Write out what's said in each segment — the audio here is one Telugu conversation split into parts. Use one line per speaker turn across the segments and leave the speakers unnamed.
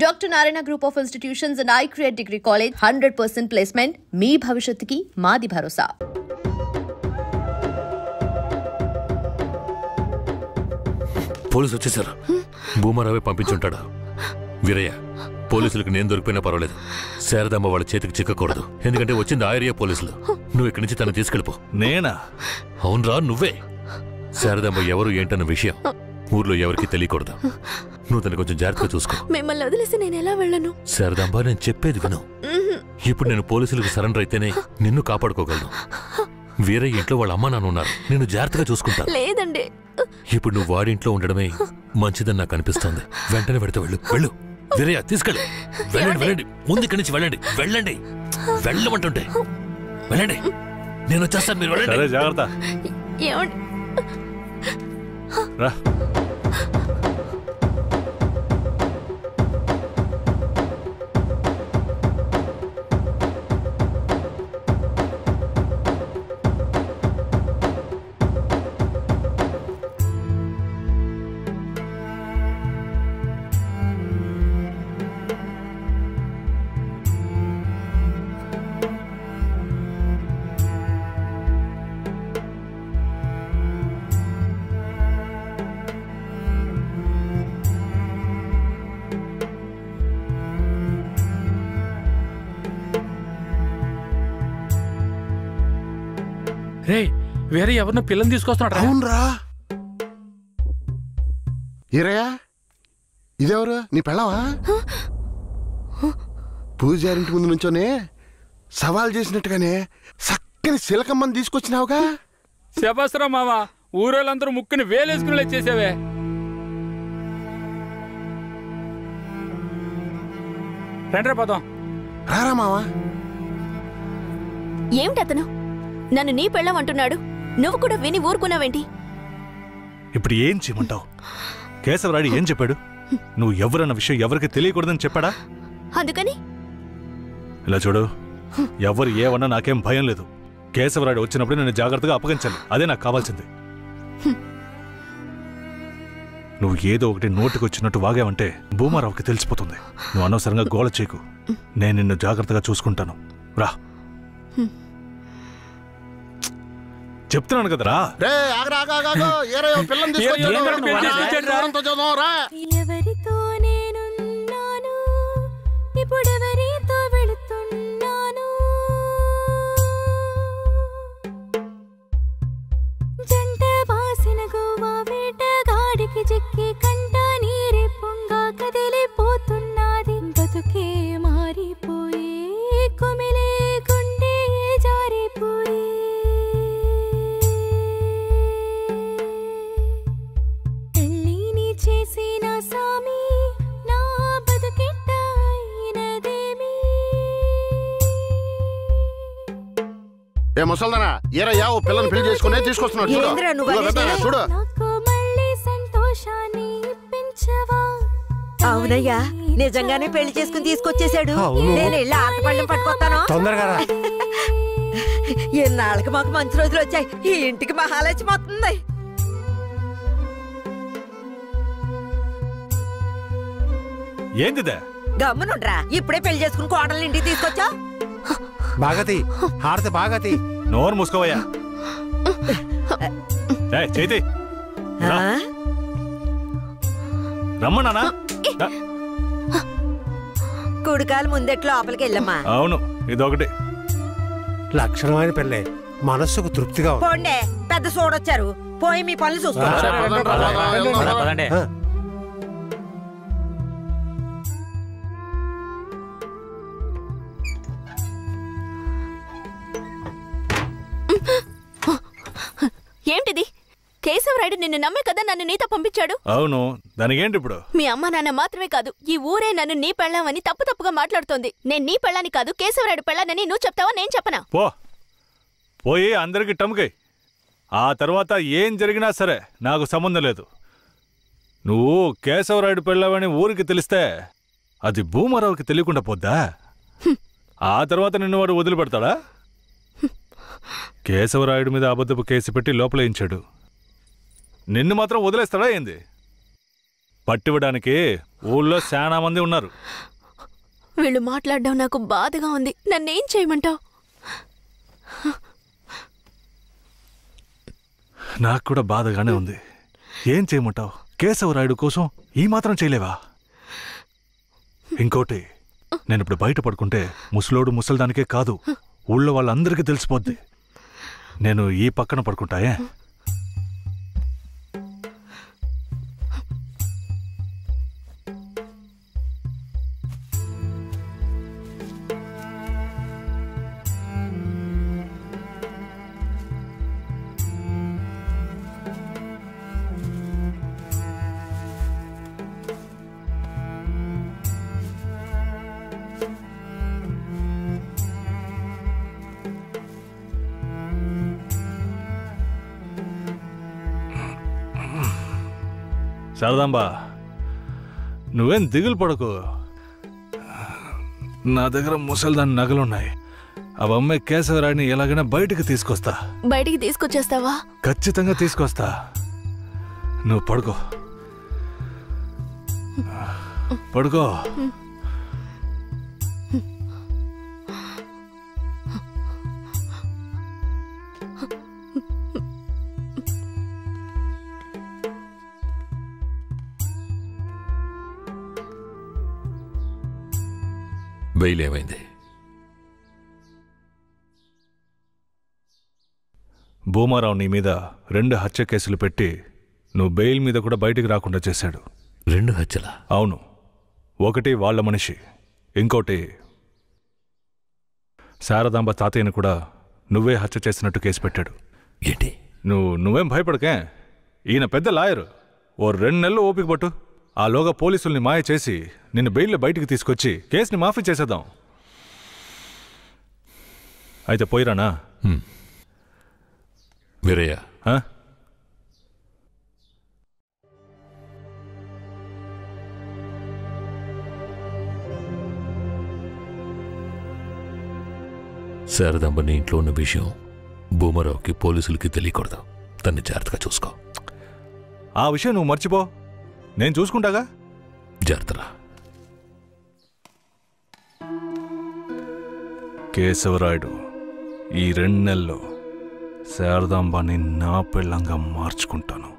Dr. Narayana Group of Institutions and I Create Degree College 100% placement. మీ భవిష్యత్తుకి మాది భరోసా.
పోలీసు వచ్చేసారు. భూమారావే పంపించుంటాడు. వీరయ్య, పోలీసులకు నేను దొరికిపోయినా పర్వాలేదు, శారదమ్మ వాళ్ళ చేతికి చిక్కకూడదు. ఎందుకంటే వచ్చింది ఆ ఏరియా పోలీసులు. నువ్వు ఇక్కడి నుంచి తను తీసుకెళ్ళిపో.
నేనా?
అవునరా, నువ్వే. శారదమ్మ ఎవరు ఏంటన్న విషయం ఊర్లో ఎవరికి తెలియకూడదు. నువ్వు తను కొంచెం జాగ్రత్తగా చూసుకో.
మిమ్మల్ని వదిలేసి నేను ఎలా వెళ్ళను?
శారదాంబ, నేను చెప్పేది విను. ఇప్పుడు నేను పోలీసులకు సరెండర్ అయితేనే నిన్ను కాపాడుకోగలను. వేరే ఇంట్లో వాళ్ళ అమ్మ నాన్న ఉన్నారు, నేను జాగ్రత్తగా చూసుకుంటా.
లేదండి,
ఇప్పుడు నువ్వు వాడింట్లో ఉండడమే మంచిదని నాకు అనిపిస్తోంది. వెంటనే పెడితే వెళ్ళు. వెళ్ళు వీరయ్య, తీసుకెళ్ళు. వెళ్ళండి వెళ్ళండి, ముందు ఇక్కడి నుంచి వెళ్ళండి. వెళ్ళండి, వెళ్ళమంటుంటే వెళ్ళండి. నేను వచ్చేస్తాను, మీరు వెళ్ళండి.
జాగ్రత్త. రా.
రే, వేరే ఎవరినో పిల్లని తీసుకొస్తున్నాడు.
అవునరా. ఈరయ్యా, ఇదెవరు? నీ పెళ్ళవా? పూజారింటి ముందు నుంచోనే సవాల్ చేసినట్టుగానే చక్కని శిలకమ్మని తీసుకొచ్చినావుగా.
శబాస్రా మామ, ఊరోళ్ళందరూ ముక్కుని వేలేసుకునేలా చేసావే. రండ్రా పదం.
రారా మావా.
ఏమిటి అతను నన్ను నీ పెళ్ళమంటున్నాడు? నువ్వు కూడా విని ఊరుకున్నావేంటి?
ఇప్పుడు ఏం చేయమంటావు? కేశవరాయుడు ఏం చెప్పాడు? నువ్వు ఎవరన్న విషయం ఎవరికి తెలియకూడదని చెప్పాడా?
అందుకని
ఇలా చూడు, ఎవరు ఏమన్నా నాకేం భయం లేదు. కేశవరాయుడు వచ్చినప్పుడు నేను జాగ్రత్తగా అప్పగించాలి, అదే నాకు కావాల్సింది. నువ్వు ఏదో ఒకటి నోటికి వచ్చినట్టు వాగావంటే భూమారావుకి తెలిసిపోతుంది. నువ్వు అనవసరంగా గోల చేయకు. నేను నిన్ను జాగ్రత్తగా చూసుకుంటాను. రా, చెప్తున్నాను కదరా.
ఎవరితో నేనున్నాను, ఇప్పుడెవరితో వెళుతున్నాను? జంట బాసిన గోవా వేటగాడికి చిక్కి కంట నీరే పొంగా కదిలిపోతున్నది. బతుకే మారిపోయి కుమిలే గుండె జారిపోయి చేసిన సామి నా బతుకెట్ట అయినదేమి?
ఏ ముసల్దానా, ఏరయ్యా ఓ పిల్లని పెళ్లి చేసుకునే తీసుకొస్తున్నాడు. చూడు.
నాకు మళ్ళీ సంతోషాన్ని పెంచవా?
అవునయ్యా, నిజంగానే పెళ్లి చేసుకుని తీసుకొచ్చేసాడు. నేను వెళ్ళి ఆటపళ్ళం పట్టుకొస్తాను.
తొందరగా.
ఎన్నాళ్ళకి మాకు మంచి రోజులు వచ్చాయి. ఈ ఇంటికి మహాలక్ష్మి వస్తుంది.
ఏందిదే?
గమ్మునుండ్రా, ఇప్పుడే పెళ్లి చేసుకుని కోడలు ఇంటికి తీసుకొచ్చా.
బాగతి, హారతి బాగతి.
నోరు మూసుకోవయ్యా. చేతి రమ్మన్నానా?
కుడికాలు ముందెట్లు లోపలికి వెళ్ళమ్మా.
అవును, ఇదొకటి
లక్షణమైన పెళ్ళే, మనస్సుకు తృప్తిగా ఉంది.
పోండే, పెద్ద సోడొచ్చారు. పోయి మీ పనులు చూసుకోండి.
ఏంటిది? కేశవరాయుడు నిన్ను నమ్మే కదా నన్ను నీతో పంపించాడు.
అవును, దానికేంటి ఇప్పుడు?
మీ అమ్మ నాన్న మాత్రమే కాదు, ఈ ఊరే నన్ను నీ పెళ్ళామని తప్పుగా మాట్లాడుతోంది. నేను నీ పెళ్ళాని కాదు, కేశవరాయుడు పెళ్ళానని నువ్వు చెప్తావా, నేను చెప్పనా?
పోయి అందరికి టముకై. ఆ తర్వాత ఏం జరిగినా సరే నాకు సంబంధం లేదు. నువ్వు కేశవరాయుడు పెళ్ళావని ఊరికి తెలిస్తే అది భూమారావుకి తెలియకుండా పోద్దా? ఆ తర్వాత నిన్ను వాడు వదిలిపెడతాడా? కేశవరాయుడు మీద అబద్ధపు కేసు పెట్టి లోపలేయించాడు. నిన్ను మాత్రం వదిలేస్తాడా ఏంది? పట్టివ్వడానికి ఊళ్ళో చాలా మంది ఉన్నారు.
వీళ్ళు మాట్లాడడం నాకు బాధగా ఉంది. నన్నేం చేయమంటావు?
నాకు కూడా బాధగానే ఉంది. ఏం చేయమంటావు? కేశవరాయుడు కోసం ఈ మాత్రం చేయలేవా? ఇంకోటి, నేను ఇప్పుడు బయట పడుకుంటే ముసలోడు ముసల్దానికే కాదు, ఊళ్ళో వాళ్ళందరికీ తెలిసిపోద్ది. నేను ఈ పక్కన పడుకుంటాయే. శారదాంబా, నువ్వేం దిగులు పడకు. నా దగ్గర ముసల్దాని నగలున్నాయి. అవమ్మే కేశవరాయుడిని ఎలాగైనా బయటికి తీసుకొస్తా.
బయటికి తీసుకొచ్చేస్తావా?
ఖచ్చితంగా తీసుకొస్తా. నువ్వు పడుకో, పడుకో.
బెయిల్ ఏమైంది?
భూమారావు నీ మీద 2 హత్య కేసులు పెట్టి నువ్వు బెయిల్ మీద కూడా బయటికి రాకుండా చేశాడు.
2 హత్యలా?
అవును. ఒకటి వాళ్ళ మనిషి, ఇంకోటి శారదాంబ తాతయ్యను కూడా నువ్వే హత్య చేసినట్టు కేసు పెట్టాడు.
ఏంటి?
నువ్వేం భయపడకే. ఈయన పెద్ద లాయరు. ఓ 2 నెలలు ఓపిక పట్టు. ఆలోగా పోలీసుల్ని మాయ చేసి నిన్ను బెయిల్లో బయటికి తీసుకొచ్చి కేసుని మాఫీ చేసేద్దాం. అయితే పోయిరానా?
వీరయ్య, శారదాంబ నీ ఇంట్లో ఉన్న విషయం భూమారావుకి పోలీసులకి తెలియకూడదు. తన్ని జాగ్రత్తగా చూసుకో.
ఆ విషయం నువ్వు మర్చిపో, నేను చూసుకుంటాగా.
జాగ్రత్తరా.
కేశవరాయుడు ఈ 2 నెలల్లో శారదాంబాని నా పెళ్ళంగా మార్చుకుంటాను.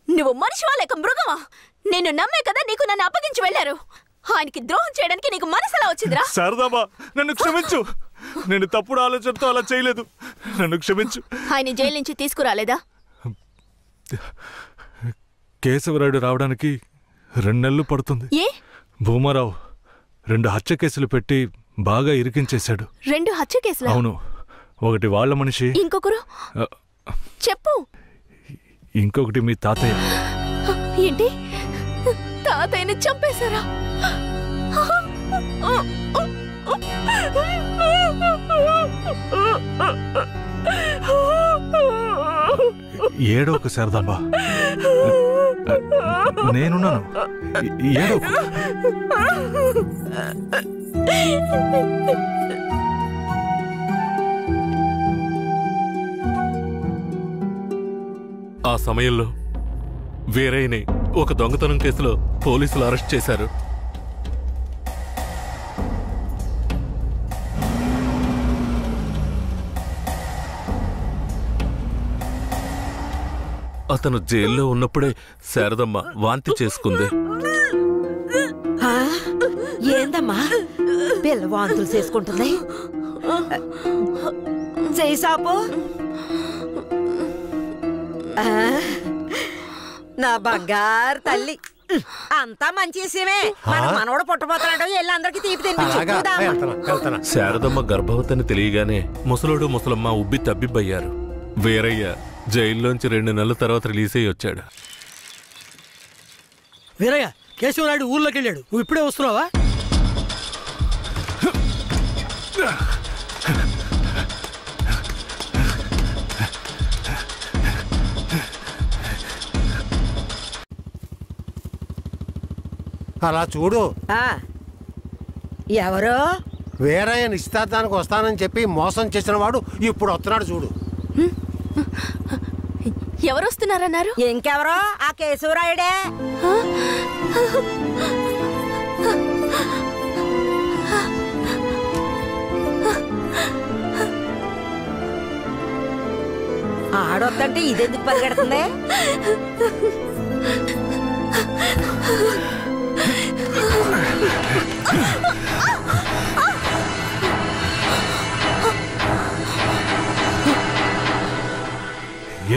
నువ్వు మనిషివా లేక మృగమా? నేను నమ్మే కదా నీకు నన్ను అప్పగించి వెళ్లారు. ఆయనకి ద్రోహం చేయడానికి నీకు మనసులా వచ్చిందిరా?
శారదాంబా, నన్ను క్షమించు. నేను తప్పుడు ఆలోచనతో అలా చేయలేదు. నన్ను క్షమించు.
ఆయన జైలు నుంచి తీసుకురాలేదా?
కేశవరాయుడు రావడానికి 2 నెలలు పడుతుంది.
ఏ?
భూమారావు 2 హత్య కేసులు పెట్టి బాగా ఇరికించేశాడు.
2 హత్య కేసులు?
అవును. ఒకటి వాళ్ళ మనిషి,
ఇంకొకరు చెప్పు.
ఇంకొకటి మీ తాతయ్య.
ఏంటి? తాతయ్యని చంపేశారా?
ఏడోకు శారదాంబా, నేనున్నాను. ఏడోకు.
ఆ సమయంలో వీరయ్యని ఒక దొంగతనం కేసులో పోలీసులు అరెస్ట్ చేశారు.
అతను జైల్లో ఉన్నప్పుడే శారదమ్మ వాంతి చేసుకుంది.
ఏందమ్మా పిల్ల వాంతులు చేసుకుంటుంది? చేయి సాపు. నా బంగారు తల్లి, అంతా మంచి విషయమే. మన మనవడు పుట్టబోతున్నాడు, వెళ్ళి అందరికి తీపి తినిపించు.
శారదమ్మ గర్భవతిని తెలియగానే ముసలోడు ముసలమ్మ ఉబ్బి తబ్బిబ్బయ్యారు. వీరయ్య జైల్లోంచి 2 నెలల తర్వాత రిలీజ్ అయ్యి వచ్చాడు.
వీరయ్య, కేశవరాయుడు ఊర్లోకి వెళ్ళాడు, నువ్వు ఇప్పుడే వస్తున్నావా?
అలా చూడు.
ఎవరో
వీరయ్య నిశ్చితార్థానికి వస్తానని చెప్పి మోసం చేసిన వాడు ఇప్పుడు వస్తున్నాడు చూడు.
ఎవరు వస్తున్నారన్నారు?
ఇంకెవరో ఆ కేశవరాయుడే. ఆడొద్దంటే ఇదెందుకు పరిగెడుతుంది?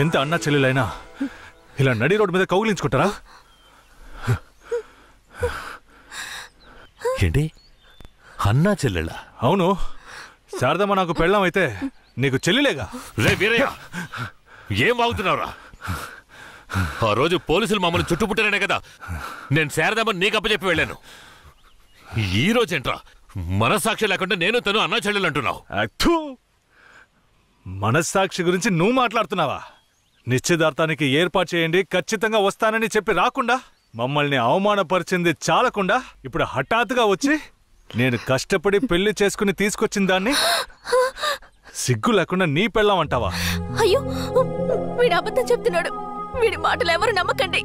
ఎంత అన్నా చెల్లెలైనా ఇలా నడి రోడ్డు మీద కౌగిలించుకుంటారా?
ఏంటి అన్నా చెల్లెళ్ళా?
అవును, శారదమ్మ నాకు పెళ్ళం అయితే నీకు చెల్లిలేగా.
రే వీరయ్య, ఏం వాగుతున్నావురా? ఆ రోజు పోలీసులు మమ్మల్ని చుట్టుముట్టారనే కదా నేను శారదమ్మని నీకు అప్పచెప్పి వెళ్ళాను. ఈ రోజేంట్రా మనస్సాక్షి లేకుండా నేను తను అన్నా చెల్లెలు అంటున్నావు?
మనస్సాక్షి గురించి నువ్వు మాట్లాడుతున్నావా? నిశ్చితార్థానికి ఏర్పాటు చేయండి, ఖచ్చితంగా వస్తానని చెప్పి రాకుండా మమ్మల్ని అవమానపరిచింది చాలకుండా ఇప్పుడు హఠాత్తుగా వచ్చి నేను కష్టపడి పెళ్లి చేసుకుని తీసుకొచ్చిన దాన్ని సిగ్గు లేకుండా నీ పెళ్ళాం అంటావా?
అయ్యో, వీడు అబద్ధం చెప్తున్నాడు. వీడి మాటలు ఎవరు నమ్మకండి.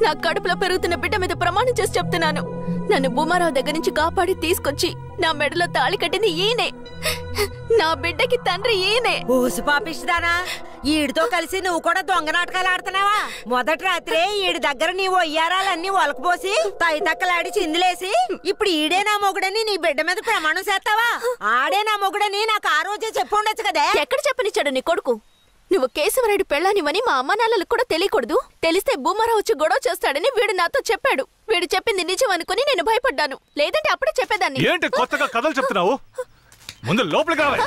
నా కడుపులో పెరుగుతున్న బిడ్డ మీద ప్రమాణం చేసి చెప్తున్నాను. నన్ను భూమారావు దగ్గర నుంచి కాపాడి తీసుకొచ్చి నా మెడలో తాళి కట్టింది ఈయనే. నా బిడ్డకి తండ్రి ఈయనే.
ఊసి పాపిస్తానా? ఈడితో కలిసి నువ్వు కూడా దొంగ నాటకాలు ఆడుతున్నావా? మొదటి రాత్రే ఈడి దగ్గర నీ ఒయ్యారాలన్నీ ఒలకపోసి తైతక్కలాడి చిందులేసి ఇప్పుడు ఈడే నా మొగుడని నీ బిడ్డ మీద ప్రమాణం చేస్తావా? ఆడే నా మొగుడని నాకు ఆ రోజే చెప్పు ఉండొచ్చు కదే.
ఎక్కడ చెప్పనిచ్చాడు నీ కొడుకు? నువ్వు కేశవరాయుడు పెళ్ళానివని మా అమ్మ నాన్నలకు కూడా తెలియకూడదు. తెలిస్తే భూమారావు వచ్చి గొడవ చేస్తాడని వీడు నాతో చెప్పాడు. వీడు చెప్పింది నిజం అనుకుని నేను భయపడ్డాను. లేదంటే అప్పుడే చెప్పేదాన్ని.
ఏంటి కొత్తగా కథలు చెప్తున్నావు? ముందు లోపలికి రావాలి.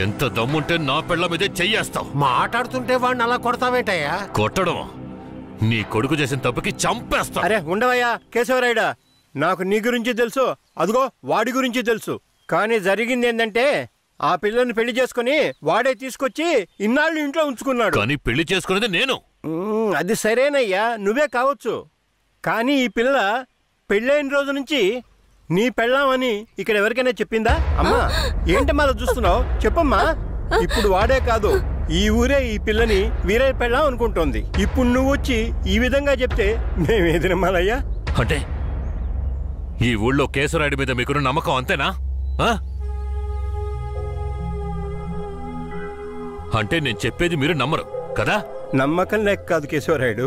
ఎంత దమ్ముంటే నా పెళ్ళ మీదే చెయ్యేస్తావు?
మాట్లాడుతుంటే వాడిని అలా కొడతావేంటయ్యా?
కొట్టడం నీ కొడుకు చేసిన తప్పుకి చంపేస్తా.
అరే ఉండవయ్యా కేశవరాయుడా, నాకు నీ గురించి తెలుసు, అదిగో వాడి గురించి తెలుసు. కానీ జరిగింది ఏంటంటే ఆ పిల్లని పెళ్లి చేసుకుని వాడే తీసుకొచ్చి ఇన్నాళ్ళు ఇంట్లో ఉంచుకున్నాడు.
కానీ పెళ్లి చేసుకునేది నేను.
అది సరేనయ్యా, నువ్వే కావచ్చు. కానీ ఈ పిల్ల పెళ్ళైన రోజు నుంచి నీ పెళ్ళామని ఇక్కడ ఎవరికైనా చెప్పిందా? అమ్మా ఏంటి మళ్ళీ చూస్తున్నావు? చెప్పమ్మా. ఇప్పుడు వాడే కాదు, ఈ ఊరే ఈ పిల్లని వీరయ్య పెళ్ళాం అనుకుంటోంది. ఇప్పుడు నువ్వు వచ్చి ఈ విధంగా చెప్తే మేమేది నమ్మాలయ్యా?
అంటే ఈ ఊళ్ళో కేశవరాయుడి మీద మీకున్న నమ్మకం అంతేనా? అంటే నేను చెప్పేది మీరు నమ్మరు కదా?
నమ్మకం లేక కాదు కేశవరాయుడు,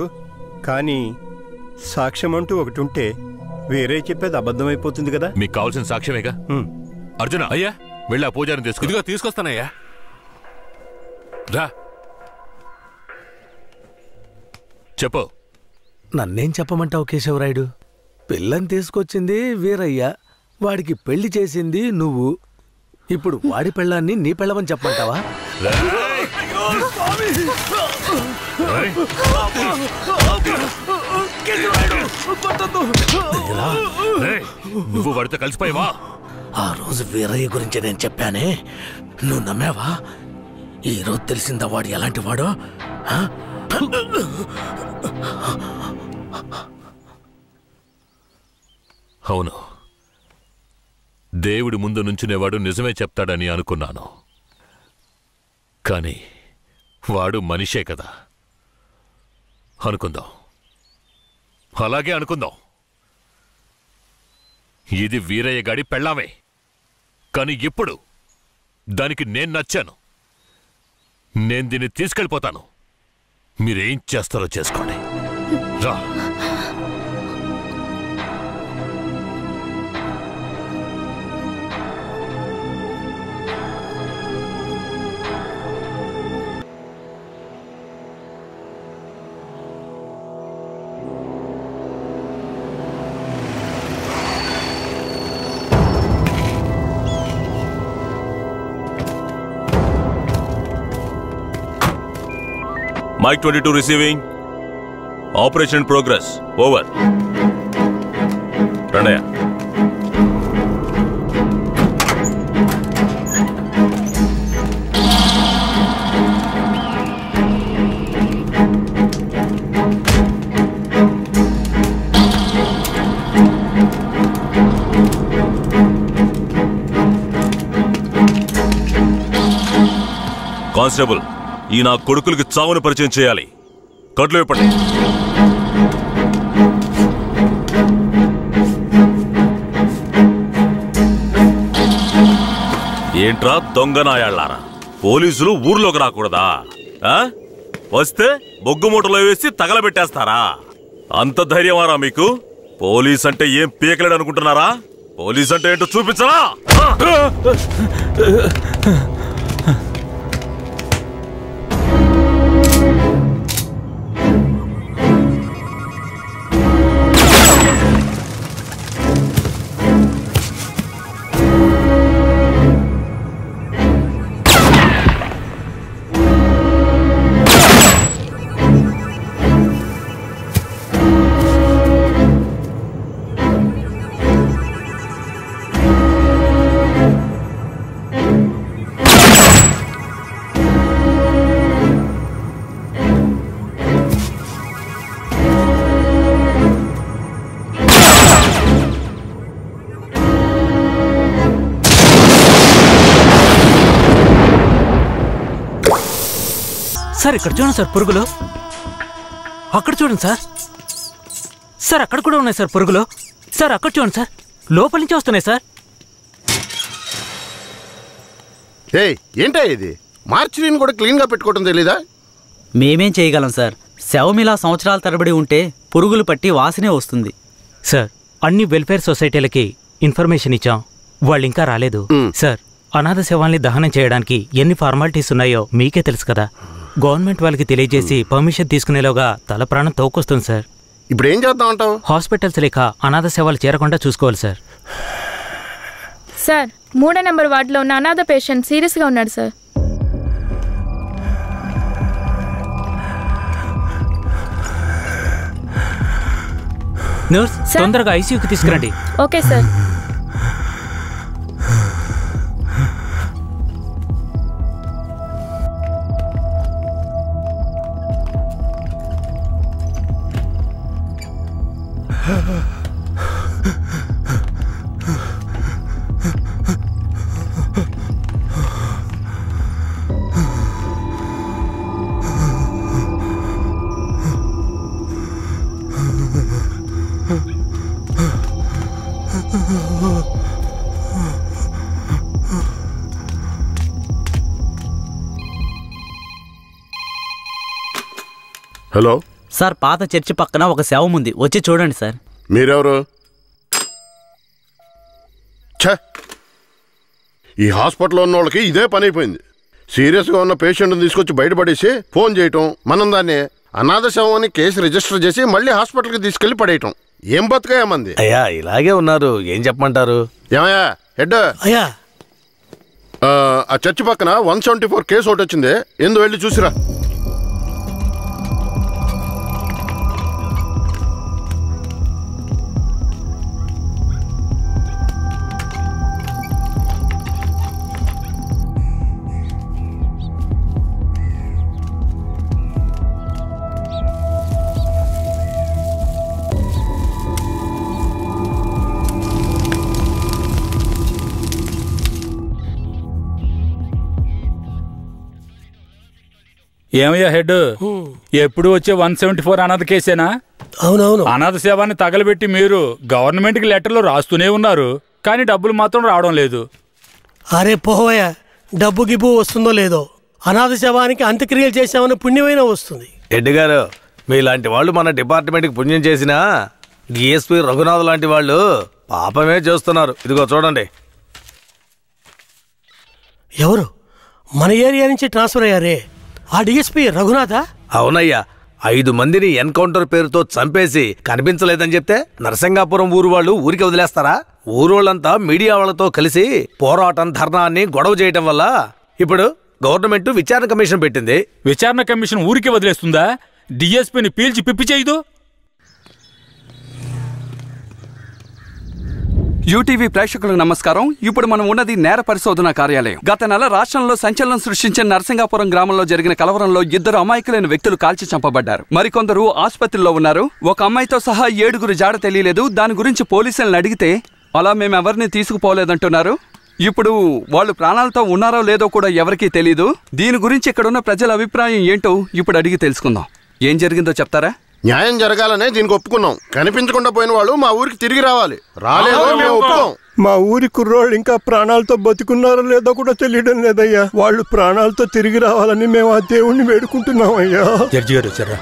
కానీ సాక్ష్యం అంటూ ఒకటి ఉంటే వేరే చెప్పేది అబద్ధమైపోతుంది కదా.
మీకు కావాల్సిన సాక్ష్యమేగా. అర్జున, అయ్యా వెళ్ళి ఆ పూజారిని తీసుకు.
ఇదిగో తీసుకొస్తానయ్యా. రా
చెప్పు.
నన్నేం చెప్పమంటావు కేశవరాయుడు? పిల్లని తీసుకొచ్చింది వీరయ్య, వాడికి పెళ్లి చేసింది నువ్వు. ఇప్పుడు వాడి పెళ్ళాన్ని నీ పెళ్ళమని చెప్పమంటావా?
నువ్వు వాడితో కలిసిపోయావా?
ఆ రోజు వీరయ్య గురించి నేను చెప్పానే, నువ్వు నమ్మావా? ఈ రోజు తెలిసిందా వాడు ఎలాంటి వాడో?
అవును, దేవుడి ముందు నుంచునేవాడు నిజమే చెప్తాడని అనుకున్నాను. కానీ వాడు మనిషే కదా. అనుకుందాం, అలాగే అనుకుందాం. ఇది వీరయ్య గాడి పెళ్ళామే. కానీ ఇప్పుడు దానికి నేను నచ్చాను. నేను దీన్ని తీసుకెళ్ళిపోతాను. మీరేం చేస్తారో చేసుకోండి. రా.
Mike 22 receiving. Operation progress. Over. Pranaya. Constable. ఈ నా కొడుకులకి చావును పరిచయం చేయాలి. కట్లు ఇప్పండి. ఏంట్రా దొంగనాయాళ్ళారా? పోలీసులు ఊర్లోకి రాకూడదా? వస్తే బొగ్గు మూటలో వేసి తగలబెట్టేస్తారా? అంత ధైర్యమారా మీకు? పోలీస్ అంటే ఏం పీకలేడు అనుకుంటున్నారా? పోలీస్ అంటే ఏంటో చూపించరా?
సార్ ఇక్కడ చూడండి సార్ పురుగులు. అక్కడ చూడండి సార్. సార్ అక్కడ కూడా ఉన్నాయి సార్ పురుగులు. సార్ అక్కడ చూడండి సార్, లోపల నుంచి వస్తున్నాయి సార్.
ఏంటా ఇది? మార్చిని కూడా క్లీన్ గా పెట్టుకోవడం తెలీదా?
మేమేం చేయగలం సార్? శవమిలా సంవత్సరాల తరబడి ఉంటే పురుగులు పట్టి వాసనే వస్తుంది.
సార్ అన్ని వెల్ఫేర్ సొసైటీలకి ఇన్ఫర్మేషన్ ఇచ్చాం, వాళ్ళు ఇంకా రాలేదు. సార్ అనాథ శవాల్ని దహనం చేయడానికి ఎన్ని ఫార్మాలిటీస్ ఉన్నాయో మీకే తెలుసు కదా. గవర్నమెంట్ వాళ్ళకి తెలియజేసి పర్మిషన్ తీసుకునేలోగా తల ప్రాణం తోకొస్తుంది సార్.
ఇప్పుడు ఏం చేద్దాం అంటావు?
హాస్పిటల్స్ లేక అనాథ సేవలు చేరకుండా చూసుకోవాలి సార్.
సార్ 3వ నెంబర్ వార్డులో ఉన్న అనాథ పేషెంట్ సీరియస్గా ఉన్నాడు సార్.
నర్స్ తొందరగా ఐసీయూకి తీసుకురండి.
Okay sir.
హలో
సార్, పాత చర్చి పక్కన ఒక శవం ఉంది, వచ్చి చూడండి సార్.
మీరెవరు? ఈ హాస్పిటల్లో ఉన్న వాళ్ళకి ఇదే పని అయిపోయింది. సీరియస్గా ఉన్న పేషెంట్ని తీసుకొచ్చి బయటపడేసి ఫోన్ చేయటం, మనం దాన్ని అనాథ శవం అని కేసు రిజిస్టర్ చేసి మళ్ళీ హాస్పిటల్కి తీసుకెళ్లి పడేయటం. ఏం బతుకయ్యామంది?
అయ్యా ఇలాగే ఉన్నారు, ఏం చెప్పమంటారు?
ఏమయ్యా హెడ్?
అయ్యా
ఆ చర్చి పక్కన 174 కేసు ఒకటి వచ్చింది, ఎందు వెళ్ళి చూసిరా.
ఏమయ్యా హెడ్, ఎప్పుడు వచ్చే 174 అనాథ కేసేనా?
అవునవును.
అనాథ సేవాన్ని తగలబెట్టి మీరు గవర్నమెంట్కి లెటర్లు రాస్తూనే ఉన్నారు, కానీ డబ్బులు మాత్రం రావడం లేదు.
అరే పోవయ్యా, డబ్బు గిబ్బు వస్తుందో లేదో, అనాథ శవానికి అంత్యక్రియలు చేసామని పుణ్యమైనా వస్తుంది.
రెడ్డి గారు, మీలాంటి వాళ్ళు మన డిపార్ట్మెంట్కి పుణ్యం చేసినా డిఎస్పీ రఘునాథ్ లాంటి వాళ్ళు పాపమే చేస్తున్నారు. ఇదిగో చూడండి.
ఎవరు మన ఏరియా నుంచి ట్రాన్స్ఫర్ అయ్యారే, ఆ డిఎస్పీ రఘునాథా?
అవునయ్యా, 5 మందిని ఎన్కౌంటర్ పేరుతో చంపేసి కనిపించలేదని చెప్తే నరసింగాపురం ఊరు వాళ్ళు ఊరికి వదిలేస్తారా? ఊరోళ్ళంతా మీడియా వాళ్ళతో కలిసి పోరాటం, ధర్నాన్ని గొడవ చేయటం వల్ల ఇప్పుడు గవర్నమెంట్ విచారణ కమిషన్ పెట్టింది.
విచారణ కమిషన్ ఊరికి వదిలేస్తుందా? డిఎస్పీని పీల్చి పిప్పి చేయదు.
యూటీవీ ప్రేక్షకులకు నమస్కారం. ఇప్పుడు మనం ఉన్నది నేర పరిశోధన కార్యాలయం. గత నెల రాష్ట్రంలో సంచలనం సృష్టించిన నరసింగాపురం గ్రామంలో జరిగిన కలవరంలో 2 అమాయకులైన వ్యక్తులు కాల్చి చంపబడ్డారు. మరికొందరు ఆసుపత్రిలో ఉన్నారు. ఒక అమ్మాయితో సహా 7 జాడ తెలియలేదు. దాని గురించి పోలీసులను అడిగితే అలా మేమెవరిని తీసుకుపోలేదంటున్నారు. ఇప్పుడు వాళ్ళు ప్రాణాలతో ఉన్నారో లేదో కూడా ఎవరికీ తెలీదు. దీని గురించి ఇక్కడున్న ప్రజల అభిప్రాయం ఏంటో ఇప్పుడు అడిగి తెలుసుకుందాం. ఏం జరిగిందో చెప్తారా?
న్యాయం జరగాలనే దీనికి ఒప్పుకున్నాం. కనిపించకుండా పోయిన వాళ్ళు మా ఊరికి తిరిగి రావాలి. రాలేదో మేము ఒప్పుకోం.
మా ఊరి కుర్రోళ్ళు ఇంకా ప్రాణాలతో బతుకున్నారో లేదో కూడా తెలియడం లేదయ్యా. వాళ్ళు ప్రాణాలతో తిరిగి రావాలని మేము ఆ దేవుణ్ణి వేడుకుంటున్నాం అయ్యా.
జడ్జి గారు వచ్చారా?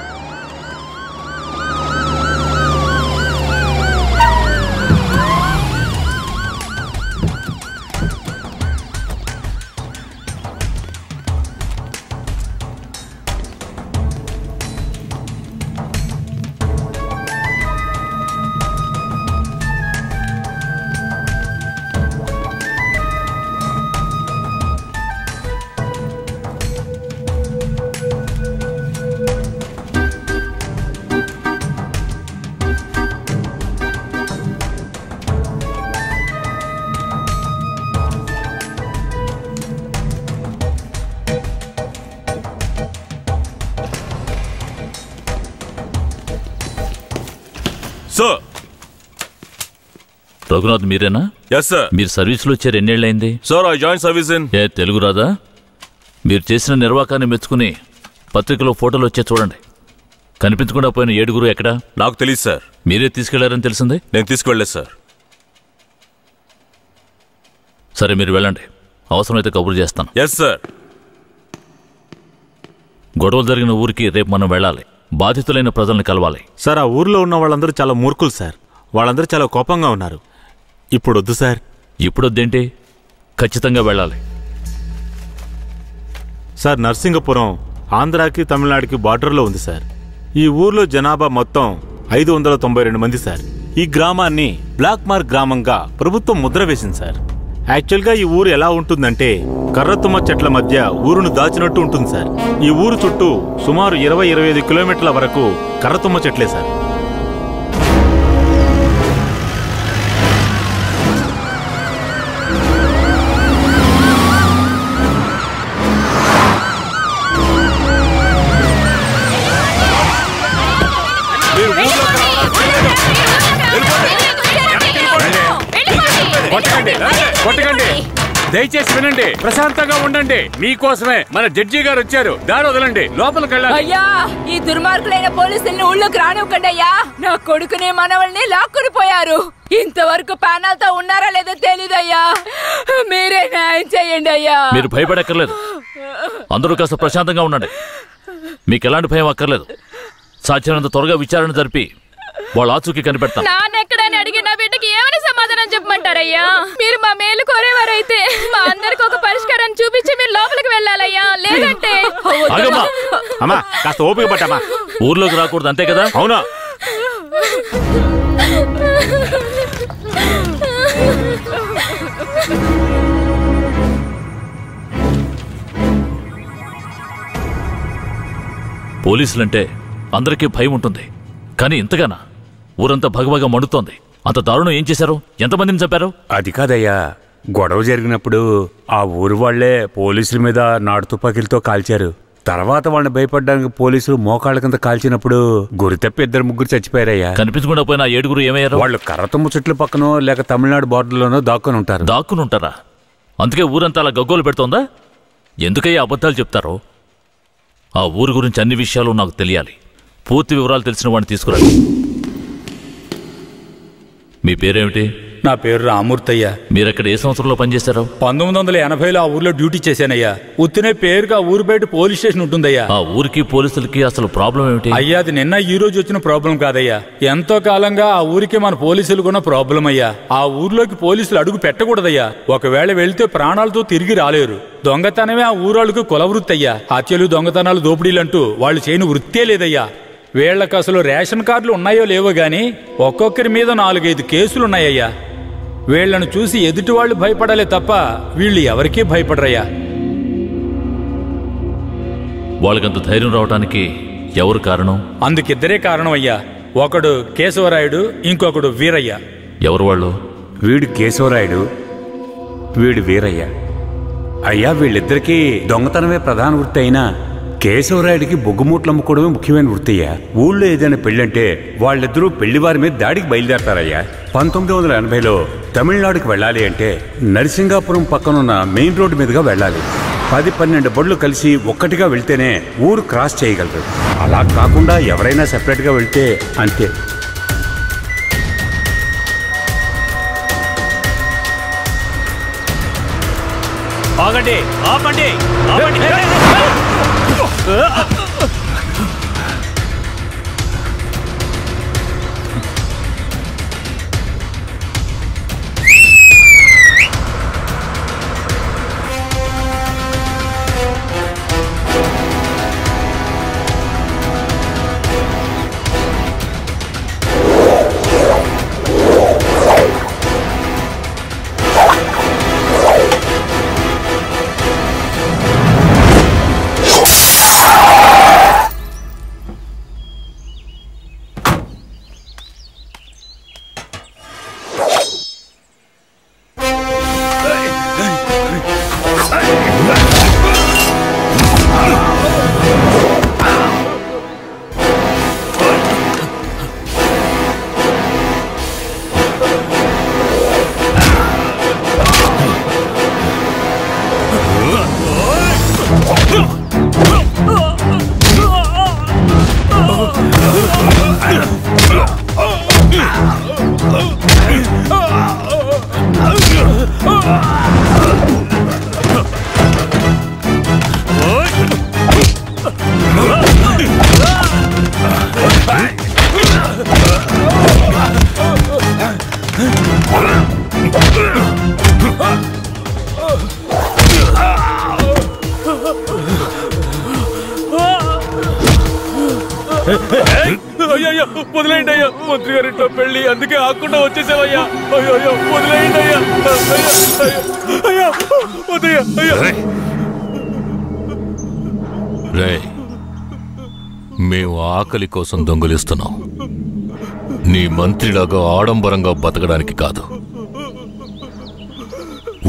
సార్,
రఘునాథ్ మీరేనా?
Yes sir.
మీరు సర్వీస్లో వచ్చారు ఎన్నేళ్ళైంది?
Sir, I join service in.
ఏ తెలుగు రాదా? మీరు చేసిన నిర్వాకాన్ని మెచ్చుకుని పత్రికలో ఫోటోలు వచ్చే చూడండి. కనిపించకుండా పోయిన 7 ఎక్కడా?
నాకు తెలియదు సార్.
మీరే తీసుకెళ్లారని తెలిసింది?
నేను తీసుకువెళ్ళలేదు సార్.
సరే, మీరు వెళ్ళండి. అవసరమైతే కబురు చేస్తాను.
Yes sir.
గొడవలు జరిగిన ఊరికి రేపు మనం వెళ్ళాలి. బాధితులైన ప్రజల్ని కలవాలి.
సార్, ఆ ఊర్లో ఉన్న వాళ్ళందరూ చాలా మూర్ఖులు సార్. వాళ్ళందరూ చాలా కోపంగా ఉన్నారు. ఇప్పుడు వద్దు సార్.
ఇప్పుడు వద్దేంటి? ఖచ్చితంగా వెళ్ళాలి
సార్. నర్సింగపురం ఆంధ్రాకి తమిళనాడుకి బార్డర్లో ఉంది సార్. ఈ ఊర్లో జనాభా మొత్తం 592 మంది సార్. ఈ గ్రామాన్ని బ్లాక్ మార్క్ గ్రామంగా ప్రభుత్వం ముద్ర వేసింది సార్. యాక్చువల్గా ఈ ఊరు ఎలా ఉంటుందంటే కర్రతుమ్మ చెట్ల మధ్య ఊరును దాచినట్టు ఉంటుంది సార్. ఈ ఊరు చుట్టూ సుమారు 20-25 కిలోమీటర్ల వరకు కర్రతుమ్మ చెట్లే సార్.
కొట్టకండి, దయచేసి వినండి, ప్రశాంతంగా ఉండండి. మీకోసమే మన జడ్జి గారు వచ్చారు. దారి వదలండి, లోపలికి వెళ్ళాలి.
అయ్యా, ఈ దుర్మార్గులైన పోలీసుల్ని ఊళ్ళోకి రానివ్వకండి అయ్యా. నా కొడుకుని మనవల్ని లాక్కుని పోయారు. ఇంతవరకు ప్యానాలతో ఉన్నారా లేదో తెలీదయ్యా. మీరే న్యాయం చేయండి అయ్యా.
మీరు భయపడక్కర్లేదు. అందరూ కాస్త ప్రశాంతంగా ఉండండి. మీకు ఎలాంటి భయం అక్కర్లేదు. సాధ్యమైనంత త్వరగా విచారణ జరిపి వాళ్ళ ఆచూకీ కనిపెడతాం.
నాన్నెక్కడని అడిగి నా బిడ్డకి ఏమని సమాధానం చెప్పమంటారయ్యా? మీరు మా మేలు కోరేవారైతే మా అందరికి ఒక పరిష్కారం చూపించి మీరు లోపలికి వెళ్ళాలయ్యా. లేదంటే
అమ్మా, కాస్త ఓపిక పట్టమ్మా.
ఊర్లోకి రాకూడదు, అంతే కదా?
అవునా?
పోలీసులంటే అందరికీ భయం ఉంటుంది, కానీ ఇంతగానా? ఊరంతా భగభగ మండుతోంది. అంత దారుణం ఏం చేశారు? ఎంతమందిని చంపారు?
అది కాదయ్యా, గొడవ జరిగినప్పుడు ఆ ఊరు వాళ్లే పోలీసుల మీద నాటు తుపాకీలతో కాల్చారు. తర్వాత వాళ్ళని భయపడడానికి పోలీసులు మోకాళ్ళ కింద కాల్చినప్పుడు గురి తప్పి 2-3 చచ్చిపోయారయ్యా.
కనిపించకుండా పోయిన 7 ఏమయ్యారు?
వాళ్ళు కర్రతుమ్మ చెట్ల పక్కనో లేక తమిళనాడు బార్డర్లోనో దాక్కుని ఉంటారు.
దాక్కుని ఉంటారా? అందుకే ఊరంతా అలా గగ్గోలు పెడుతోందా? ఎందుకయ్యా అబద్ధాలు చెప్తారో? ఆ ఊరు గురించి అన్ని విషయాలు నాకు తెలియాలి. పూర్తి వివరాలు తెలిసిన వాడిని తీసుకురండి. మీ పేరేమిటి?
నా పేరు రామూర్తయ్య.
మీరక్కడ ఏ సంవత్సరంలో పనిచేశారు?
1980లో ఆ ఊర్లో డ్యూటీ చేశానయ్యా. ఉత్తినే పేరుగా ఊరు బయట పోలీస్ స్టేషన్ ఉంటుందయ్యా.
ఆ ఊరికి పోలీసులకి అసలు ప్రాబ్లం ఏమిటి?
అయ్యా, అది నిన్న ఈ రోజు వచ్చిన ప్రాబ్లం కాదయ్యా. ఎంతో కాలంగా ఆ ఊరికి మన పోలీసులకున్న ప్రాబ్లం అయ్యా. ఆ ఊర్లోకి పోలీసులు అడుగు పెట్టకూడదయ్యా. ఒకవేళ వెళ్తే ప్రాణాలతో తిరిగి రాలేరు. దొంగతనమే ఆ ఊరాళ్ళకు కులవృత్తి అయ్యా. హత్యలు, దొంగతనాలు, దోపిడీలంటూ వాళ్ళు చేయని వృత్తే లేదయ్యా. వీళ్లకు అసలు రేషన్ కార్డులు ఉన్నాయో లేవో గాని ఒక్కొక్కరి మీద 4-5 కేసులున్నాయ్యా. వీళ్లను చూసి ఎదుటి వాళ్ళు భయపడాలే తప్ప వీళ్ళు ఎవరికీ భయపడరయ్యా.
వాళ్ళకంత ధైర్యం రావడానికి ఎవరు కారణం?
అందుకిద్దరే కారణం అయ్యా. ఒకడు కేశవరాయుడు, ఇంకొకడు వీరయ్య.
ఎవరు వాళ్ళు?
వీడు కేశవరాయుడు, వీడు వీరయ్య. అయ్యా, వీళ్ళిద్దరికీ దొంగతనమే ప్రధాన వృత్తి అయినా కేశవరాయుడికి బొగ్గుమూట్లు అమ్ముకోవడమే ముఖ్యమైన వృత్తయ్యా. ఊళ్ళో ఏదైనా పెళ్ళంటే వాళ్ళిద్దరూ పెళ్లివారి మీద దాడికి బయలుదేరతారయ్యా. 1980లో తమిళనాడుకి వెళ్ళాలి అంటే నరసింగాపురం పక్కనున్న మెయిన్ రోడ్డు మీదుగా వెళ్ళాలి. 10-12 బళ్ళు కలిసి ఒక్కటిగా వెళ్తేనే ఊరు క్రాస్ చేయగలరు. అలా కాకుండా ఎవరైనా సెపరేట్గా వెళ్తే అంతే.
ఆగండి, ఆపండి, ఆపండి.
అయ్యో, వదిలేయండి అయ్యా. మంత్రి గారింట్లో పెళ్లి, అందుకే ఆకుండా వచ్చేసావయ్యా. అయ్యో, వదిలేయండి అయ్యా. అయ్యా, వదయ్యా. అయ్యా,
రే, మేము ఆకలి కోసం దొంగలిస్తున్నాం. నీ మంత్రిలాగా ఆడంబరంగా బతకడానికి కాదు.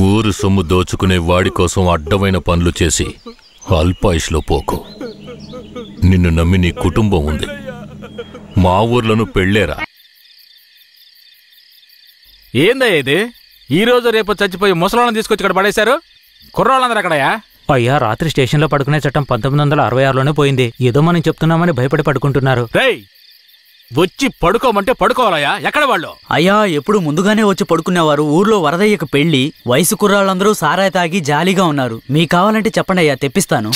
ఊరు సొమ్ము దోచుకునే వాడి కోసం అడ్డమైన పనులు చేసి అల్పాయుష్లో పోకు. నిన్ను నమ్మి నీ కుటుంబం ఉంది. మా ఊర్లను పెళ్ళేరా.
ఏందయ్యా ఇది? ఈ రోజు రేపు చచ్చిపోయి ముసలాళ్ళని తీసుకొచ్చి ఇక్కడ పడేశారు. కుర్రాళ్ళందరూ అక్కడయా?
అయ్యా, రాత్రి స్టేషన్లో పడుకునే చట్టం 1966లోనే పోయింది. ఏదో మనం చెప్తున్నామని భయపడి పడుకుంటున్నారు.
రేయ్, వచ్చి పడుకోమంటే పడుకోవాలయ్యా. ఎక్కడ వాళ్ళు?
అయ్యా, ఎప్పుడు ముందుగానే వచ్చి పడుకునేవారు. ఊర్లో వరదయ్యకు పెళ్లి, వయసు కుర్రాళ్ళందరూ సారాయి తాగి జాలీగా ఉన్నారు. మీకు కావాలంటే చెప్పండి అయ్యా, తెప్పిస్తాను.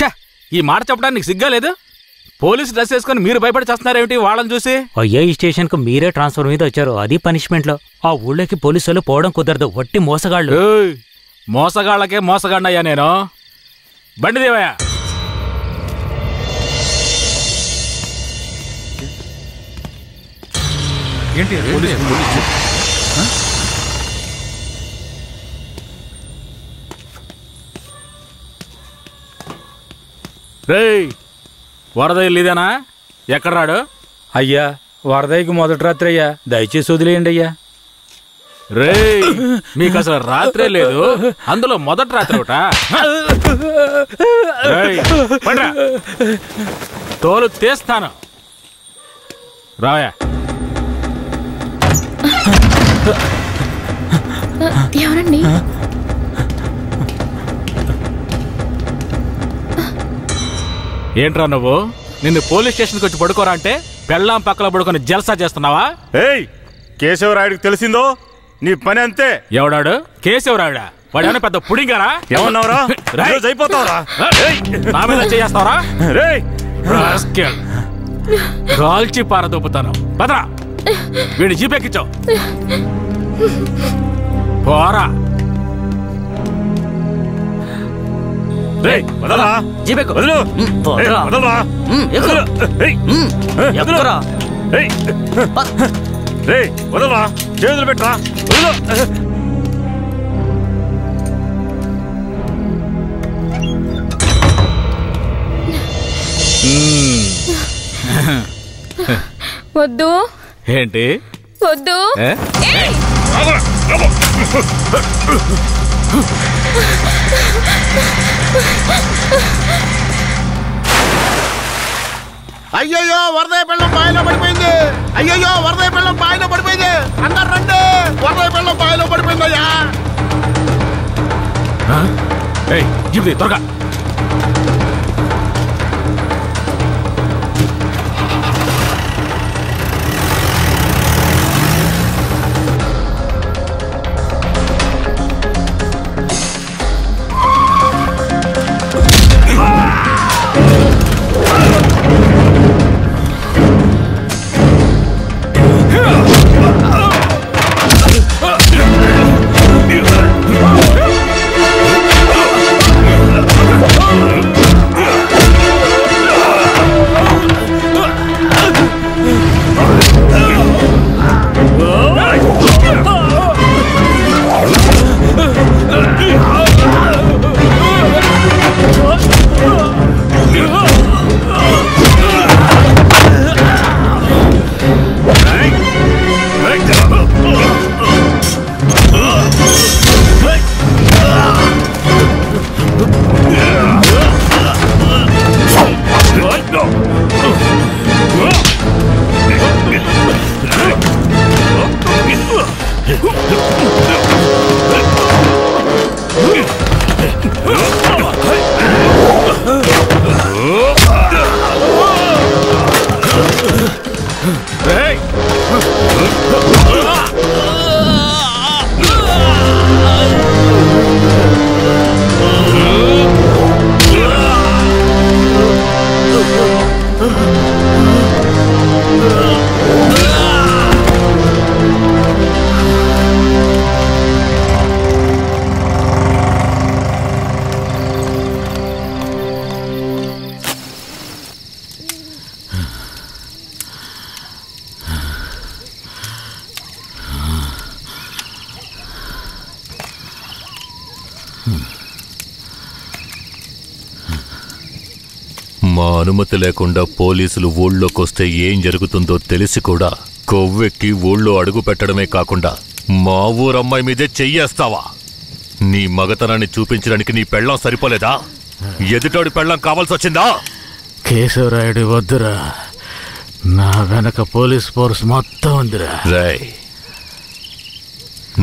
ఈ మాట చెప్పడానికి సిగ్గా లేదు? పోలీసు డ్రెస్ వేసుకుని మీరు భయపడి చేస్తున్నారేమిటి వాళ్ళని చూసి?
అయ్యా, ఈ స్టేషన్ కు మీరే ట్రాన్స్ఫర్ మీద వచ్చారు, అది పనిష్మెంట్ లో. ఆ ఊళ్ళోకి పోలీసులు పోవడం కుదరదు, వట్టి మోసగాళ్ళు.
మోసగాళ్ళకే మోసగాడినయ్యా నేను. బండి దేవయ్యా. రేయ్, వరదయ్య ఇదేనా? ఎక్కడ రాడు? అయ్యా, వరదయ్యకు మొదటి రాత్రి అయ్యా, దయచేసి వదిలేయండి అయ్యా. రేయ్, మీకు అసలు రాత్రే లేదు, అందులో మొదటి రాత్రి ఒకట. తోలు తీస్తాను, రాయా.
ఎవరండి?
ఏంట్రా నువ్వు? నిన్ను పోలీస్ స్టేషన్కి వచ్చి పడుకోరా అంటే పెళ్ళాం పక్కలో పడుకొని జల్సా చేస్తున్నావా?
ఏయ్,
కేశవరాయుడికి తెలిసిందో నీ పని అంతే.
ఎవడాడు? కేశవరాయుడా? వాడేమైనా పెద్ద పుడింగారా?
ఏమన్నావురా? అయిపోతావురా?
నా మీద చేస్తావరా? కాల్చి పారదొప్పుతాను. భద్రా వీడి జీపెక్కించావు. పోరా.
వదలరా, చేతులు పెట్టరా.
వద్దు.
ఏంటి
వద్దు?
అయ్యయ్యో వరదయ్య పెళ్ళం బాయిలో పడిపోయింది. అయ్యయ్యో వరదయ్య పెళ్ళం బాయిలో పడిపోయింది. అందరు రండి, వరదయ్య పెళ్ళం బాయిలో పడిపోయిందయ్యా.
త్వరగా.
మా అనుమతి లేకుండా పోలీసులు ఊళ్ళోకొస్తే ఏం జరుగుతుందో తెలిసి కూడా కొవ్వెక్కి ఊళ్ళో అడుగు పెట్టడమే కాకుండా మా ఊరమ్మాయి మీదే చెయ్యేస్తావా? నీ మగతనాన్ని చూపించడానికి నీ పెళ్ళం సరిపోలేదా? ఎదుటోడి పెళ్ళం కావాల్సొచ్చిందా?
కేశవరాయుడు వద్దురా, నా వెనక పోలీస్ ఫోర్స్ మొత్తం ఉందిరా.
రాయ్,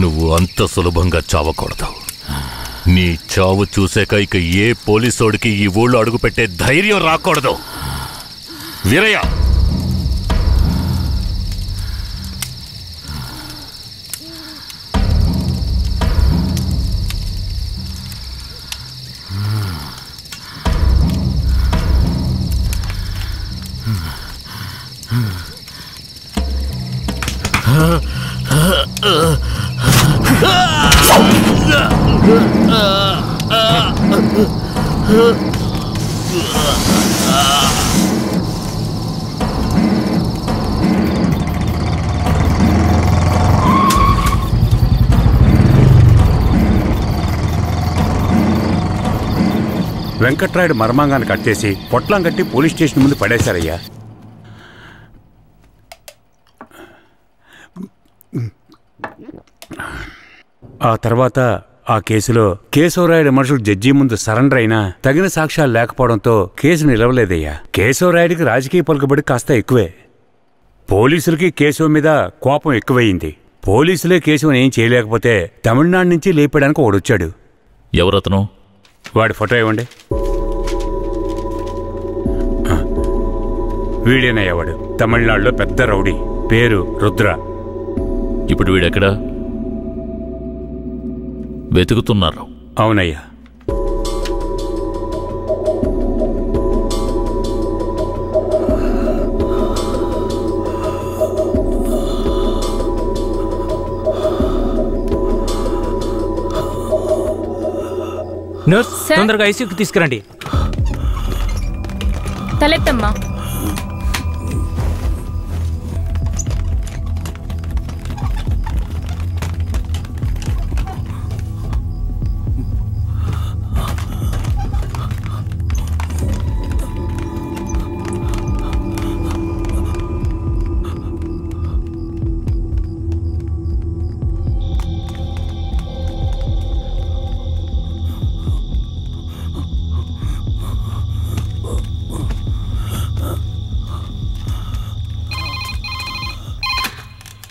నువ్వు అంత సులభంగా చావకూడదు. నీ చావు చూసాక ఇక ఏ పోలీసోడికి ఈ ఊళ్ళో అడుగు పెట్టే ధైర్యం రాకూడదు. వీరయ్య,
వెంకట్రాయుడు మర్మాంగాన్ని కట్టేసి పొట్లం కట్టి పోలీస్ స్టేషన్ ముందు పడేశారయ్యా. ఆ తర్వాత ఆ కేసులో కేశవరాయుడు మనుషులు జడ్జి ముందు సరెండర్ అయినా తగిన సాక్ష్యాలు లేకపోవడంతో కేసు నిలవలేదయ్యా. కేశవరాయుడికి రాజకీయ పలుకుబడి కాస్త ఎక్కువే. పోలీసులకి కేశవ మీద కోపం ఎక్కువయింది. పోలీసులే కేశవని ఏం చేయలేకపోతే తమిళనాడు నుంచి లేపడానికి వాడొచ్చాడు.
ఎవరతను?
వాడి ఫోటో ఇవ్వండి. వీడేనయ్యా వాడు. తమిళనాడులో పెద్ద రౌడీ, పేరు రుద్ర.
ఇప్పుడు వీడెక్కడా? వెతుకుతున్నారు.
అవునయ్యా.
నర్స్, తొందరగా ఐసీయూకి తీసుకురండి.
తలెత్తమ్మా.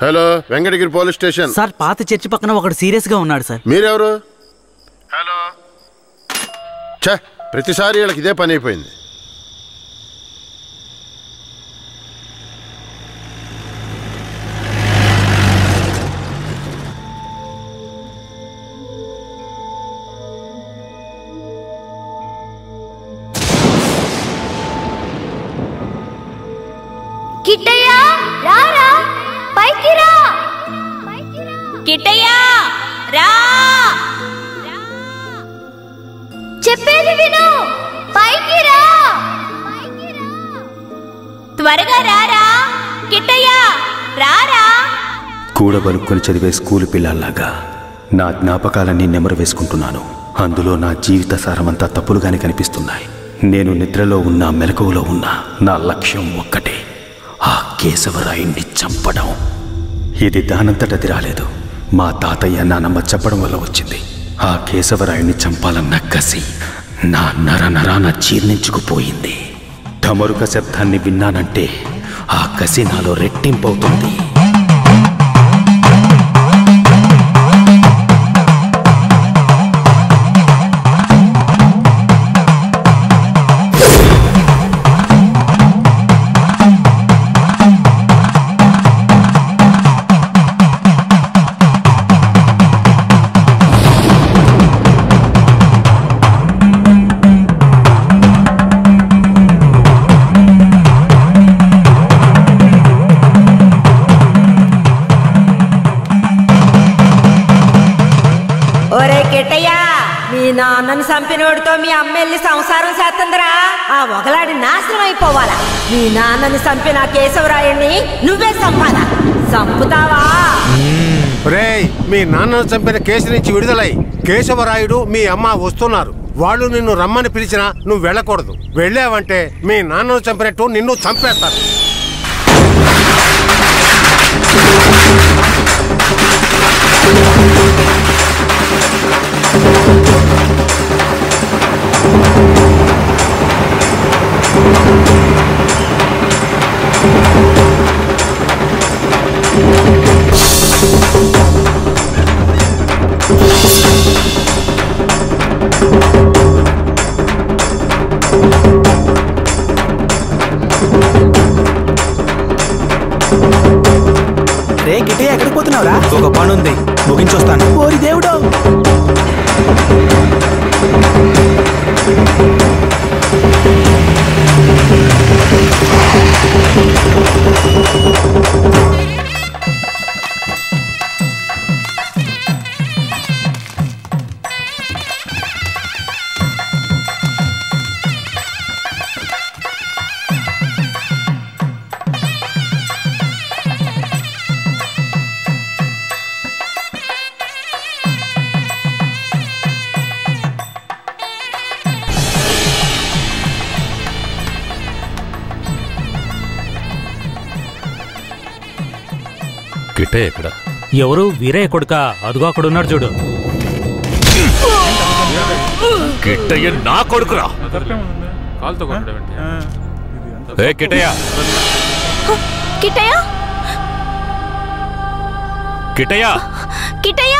Hello, Venkatagiri police station
sir. పాత చర్చి పక్కన ఒకడు సీరియస్ గా ఉన్నాడు సార్.
మీరెవరు? హలో. ఛ, ప్రతిసారి వీళ్ళకి ఇదే పని అయిపోయింది.
కిట్టయ్యా, రారా, పైకి రా. కిట్టయ్యా, రా. చెప్పేది విను, పైకి రా. త్వరగా రారా. కిట్టయ్యా, రారా.
కూడబలుక్కొని చదివే స్కూలు పిల్లల్లాగా నా జ్ఞాపకాలన్నీ నెమరు వేసుకుంటున్నాను. అందులో నా జీవిత సారమంతా తప్పులుగానే కనిపిస్తున్నాయి. నేను నిద్రలో ఉన్నా, మెలకువలో ఉన్నా, నా లక్ష్యం ఒక్కటే, ఆ కేశవరాయుణ్ణి చంపడం. ఇది దానంతటది రాలేదు. మా తాతయ్య నానమ్మ చెప్పడం వల్ల వచ్చింది. ఆ కేశవరాయుణ్ణి చంపాలన్న కసి నా నరనరాన జీర్ణించుకుపోయింది. ఢమరుక శబ్దాన్ని విన్నానంటే ఆ కసి నాలో రెట్టింపవుతుంది.
నాన్నని చంపినోడితో మీ అమ్మ వెళ్ళి సంసారం చేస్తుందిరా. ఆ ఒకలాడి నాశనం అయిపోవాలా. మీ నాన్నని చంపిన కేశవరాయుణ్ణి నువ్వే చంపాలా. చంపుతావా?
రేయ్, మీ నాన్నను చంపిన కేసు నుంచి విడుదలై కేశవరాయుడు మీ అమ్మ వస్తున్నారు. వాళ్ళు నిన్ను రమ్మని పిలిచినా నువ్వు వెళ్ళకూడదు. వెళ్ళావంటే మీ నాన్నను చంపినట్టు నిన్ను చంపేస్తారు.
రే గిటే, ఎక్కడికి పోతున్నావురా? ఒక పని ఉంది, ముగించొస్తాను. ఓరి దేవుడు.
కిట్టయ్య ఎక్కడ?
ఎవరు? వీరయ్య కొడుక. అదుగో అక్కడున్నాడు చూడు.
కిట్టయ్య నా కొడుకురా. ఏ కిట్టయ్య,
కిట్టయ్య,
కిట్టయ్య,
కిట్టయ్య.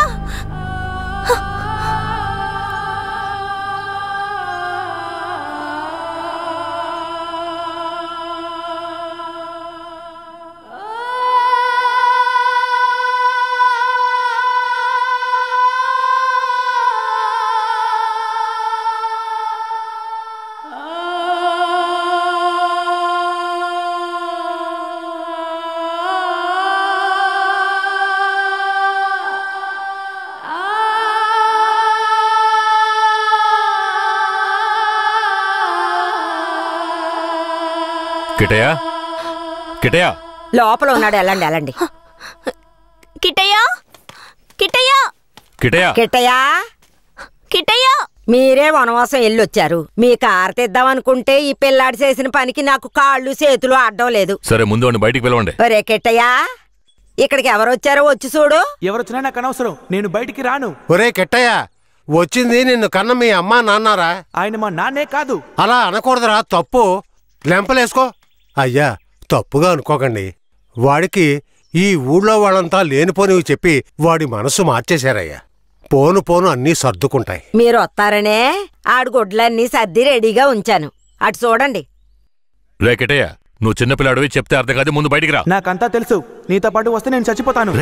కిటయా కిటయా
లోపల ఉన్నాడు. వెళ్ళండి వెళ్ళండి.
కిట్టయ్యా కిట్టయ్యా
కిటయా
కిట్టయ్యా
కిట్టయ్యా
మీరే వనవాసం వెళ్ళొచ్చారు. మీ కారు తెద్దామనుకుంటే ఈ పిల్లాడి చేసిన పనికి నాకు కాళ్ళు చేతులు అడ్డం లేదు.
సరే ముందు వాడిని బయటికి పిలవండి.
ఒరే కిట్టయ్యా, ఇక్కడికి ఎవరొచ్చారో వచ్చి చూడు.
ఎవరొచ్చినా నాకు అనవసరం, నేను బయటికి రాను.
ఒరే కిట్టయ్య, వచ్చింది నిన్ను కన్న మీ అమ్మా నాన్నారా?
ఆయన మా నాన్నే కాదు.
అలా అనకూడదురా, తప్పు. లెంపలేసుకో. అయ్యా, తప్పుగా అనుకోకండి. వాడికి ఈ ఊళ్ళో వాళ్ళంతా లేనిపోనివి చెప్పి వాడి మనసు మార్చేశారయ్యా. పోను పోను అన్నీ సర్దుకుంటాయి.
మీరు వస్తారనే ఆడు గుడ్లన్నీ సర్ది రెడీగా ఉంచాను. అటు చూడండి.
రే కిటయా, నువ్వు చిన్నపిల్లాడివి, చెప్తే అర్థం కాదు, ముందు బయటికి రా.
నాకంతా తెలుసు, నీతో పాటు వస్తే నేను చచ్చిపోతాను.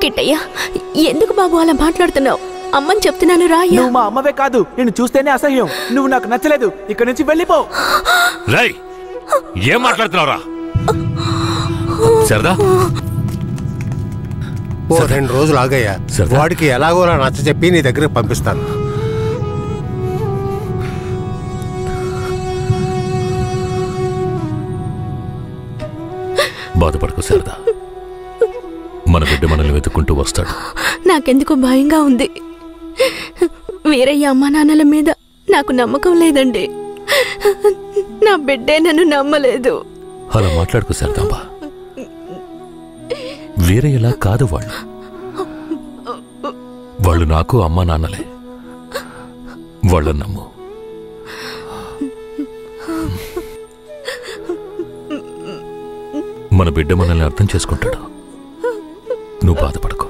కిట్టయ్యా, ఎందుకు బాబు అలా మాట్లాడుతున్నావు? అమ్మని చెప్తున్నాను రా.
నువ్వు మా అమ్మవే కాదు, నేను చూస్తేనే అసహ్యం. నువ్వు నాకు నచ్చలేదు, ఇక్కడి నుంచి వెళ్ళిపో.
రై, ఏం మాట్లాడుతున్నావురా? సరదా
ఓ 2 రోజులు ఆగయ్యా. వాడికి ఎలాగోలా నచ్చ చెప్పి నీ దగ్గరికి పంపిస్తాను.
బాధపడకు సరదా, మన బిడ్డ మనల్ని వెతుక్కుంటూ వస్తాడు.
నాకెందుకో భయంగా ఉంది. వీరయ్య అమ్మా నాన్నల మీద నాకు నమ్మకం లేదండి. నా బిడ్డే నన్ను నమ్మలేదు.
అలా మాట్లాడుకు సరదాంబా. వీరయ్యలా కాదు వాళ్ళు నాకు అమ్మా నాన్నలే. వాళ్ళని నమ్ము. మన బిడ్డ మనల్ని అర్థం చేసుకుంటాడు. నువ్వు బాధపడకు,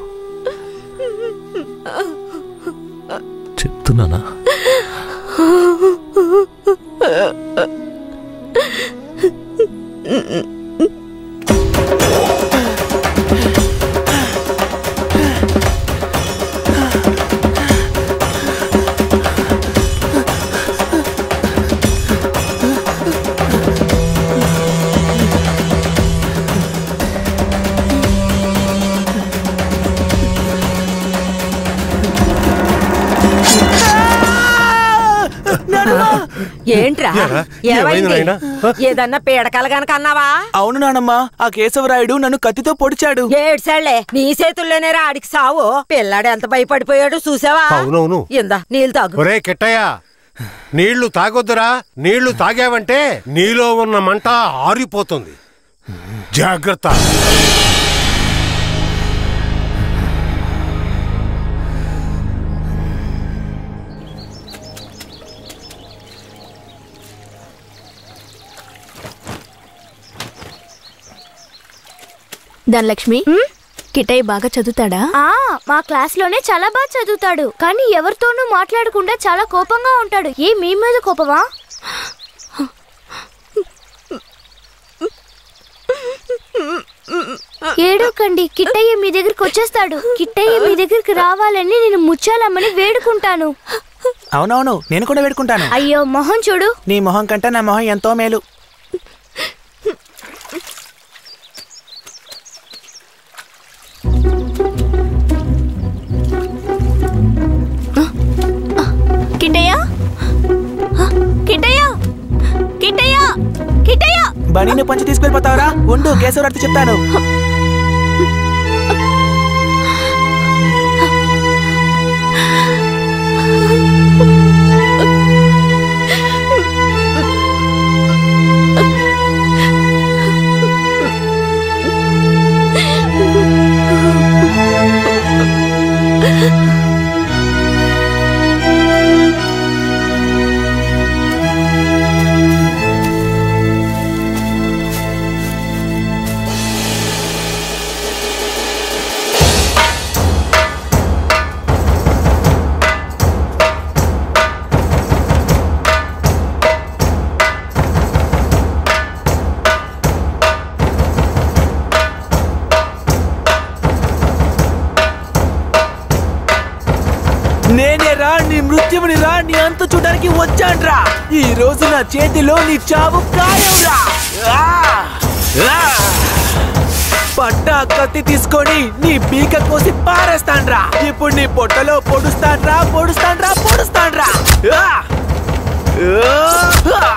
చెప్తున్నానా?
ఏంట్రా ఏదన్నా పీడకల గనక అన్నావా?
అవును నానమ్మా, ఆ కేశవరాయుడు నన్ను కత్తితో పొడిచాడు.
ఏడ్సాళ్లే, నీ చేతుల్లోనే ఆడికి సావు. పిల్లాడు ఎంత భయపడిపోయాడు చూసావా?
అవునవును.
ఇందా నీళ్ళు తాగు.
ఒరే కిట్టయ్య, నీళ్లు తాగొద్దురా. నీళ్లు తాగావంటే నీలో ఉన్న మంట ఆరిపోతుంది. జాగ్రత్త.
ధనలక్ష్మి, కిట్టయ్య బాగా చదువుతాడా?
మా క్లాస్ లోనే చాలా బాగా చదువుతాడు, కానీ ఎవరితోనూ మాట్లాడకుండా చాలా కోపంగా ఉంటాడు. మీ మీద కోపమా? ఏడోకండి, కిట్టయ్య మీ దగ్గరికి వచ్చేస్తాడు. కిట్టయ్య మీ దగ్గరికి రావాలని నేను ముచ్చాలమ్మని వేడుకుంటాను.
అవునవును, నేను కూడా వేడుకుంటాను.
అయ్యో మొహం చూడు.
నీ మొహం కంటే నా మొహం ఎంతో మేలు.
కిట్టయ్య, కిట్టయ్య, కిట్టయ్య, కిట్టయ్య.
బనీని పంచి తీసుకెళ్ళిపోతావరా? ఉండు, కేశవరాడితో చెప్తాను. నేనే రా, నీ మృత్యువుని రా, నీ అంత చూడడానికి వచ్చాన్రా. ఈ రోజు నా చేతిలో నీ చావు ఖాయంరా. పట్టా కత్తి తీసుకొని నీ పీక కోసి పారేస్తాన్రా. ఇప్పుడు నీ పొట్టలో పొడుస్తాన్రా, పొడుస్తాన్రా, పొడుస్తాన్రా.
చూసావా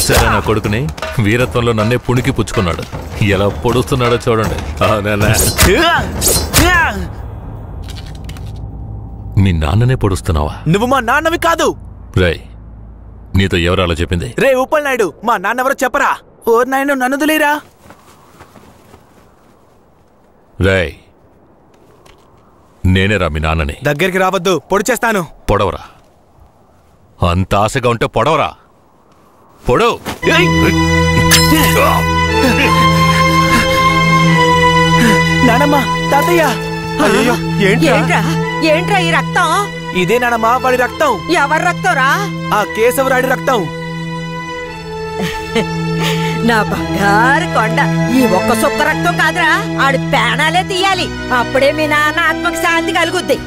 చూసారా నా కొడుకుని? వీరత్వంలో నన్నే పుణికి పుచ్చుకున్నాడు. ఎలా పొడుస్తున్నాడో చూడండి. మీ నాన్ననే పొడుస్తున్నావా?
నువ్వు మా నాన్నవి కాదు.
రే, నీతో ఎవరు అలా చెప్పింది?
రే ఉప్పల్ నాయుడు, మా నాన్నెవరో చెప్పరా? ఓ నాయన నన్ను వదిలేరా.
రే, నేనేరా మీ నాన్నని.
దగ్గరికి రావద్దు, పొడి చేస్తాను.
పొడవరా. అంత ఆశగా ఉంటే పొడవరా. పొడవు.
నానమ్మ, తాతయ్య.
అయ్యో,
ఏంట్రా ఈ రక్తం?
ఇదే నానమ్మ వాడి రక్తం.
ఎవరి రక్తంరా?
ఆ కేశవరాడి రక్తం.
నా బంగారు కొండ, ఈ ఒక్క సుక్క రక్తం కాదురా, ఆడి పేణాలే తీయాలి. అప్పుడే మీ నాన్న ఆత్మకు శాంతి కలుగుద్ది.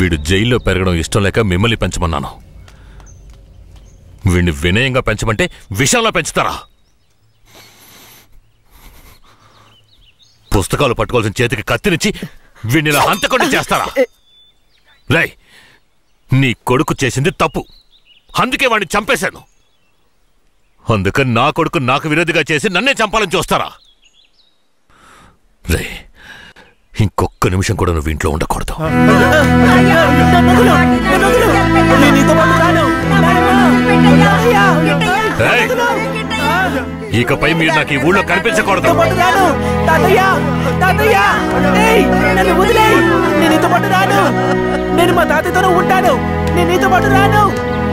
వీడు జైల్లో పెరగడం ఇష్టం లేక మిమ్మల్ని పెంచమన్నాను. వీడిని వినయంగా పెంచమంటే విషంలో పెంచుతారా? పుస్తకాలు పట్టుకోవాల్సిన చేతికి కత్తినిచ్చి వీడిని ఇలా హంతకుండా చేస్తారా? రై, నీ కొడుకు చేసింది తప్పు, అందుకే వాడిని చంపేశాను. అందుకని నా కొడుకు నాకు విరోధిగా చేసి నన్నే చంపాలని చూస్తారా? రే, ఇంకొక్క నిమిషం కూడా నువ్వు ఇంట్లో ఉండకూడదు. ఇకపై మీరు నాకు ఈ ఊళ్ళో కనిపించకూడదు.
నేను మా తాతయ్యతోనే ఉంటాను. నేను నీతో పాటు రాను.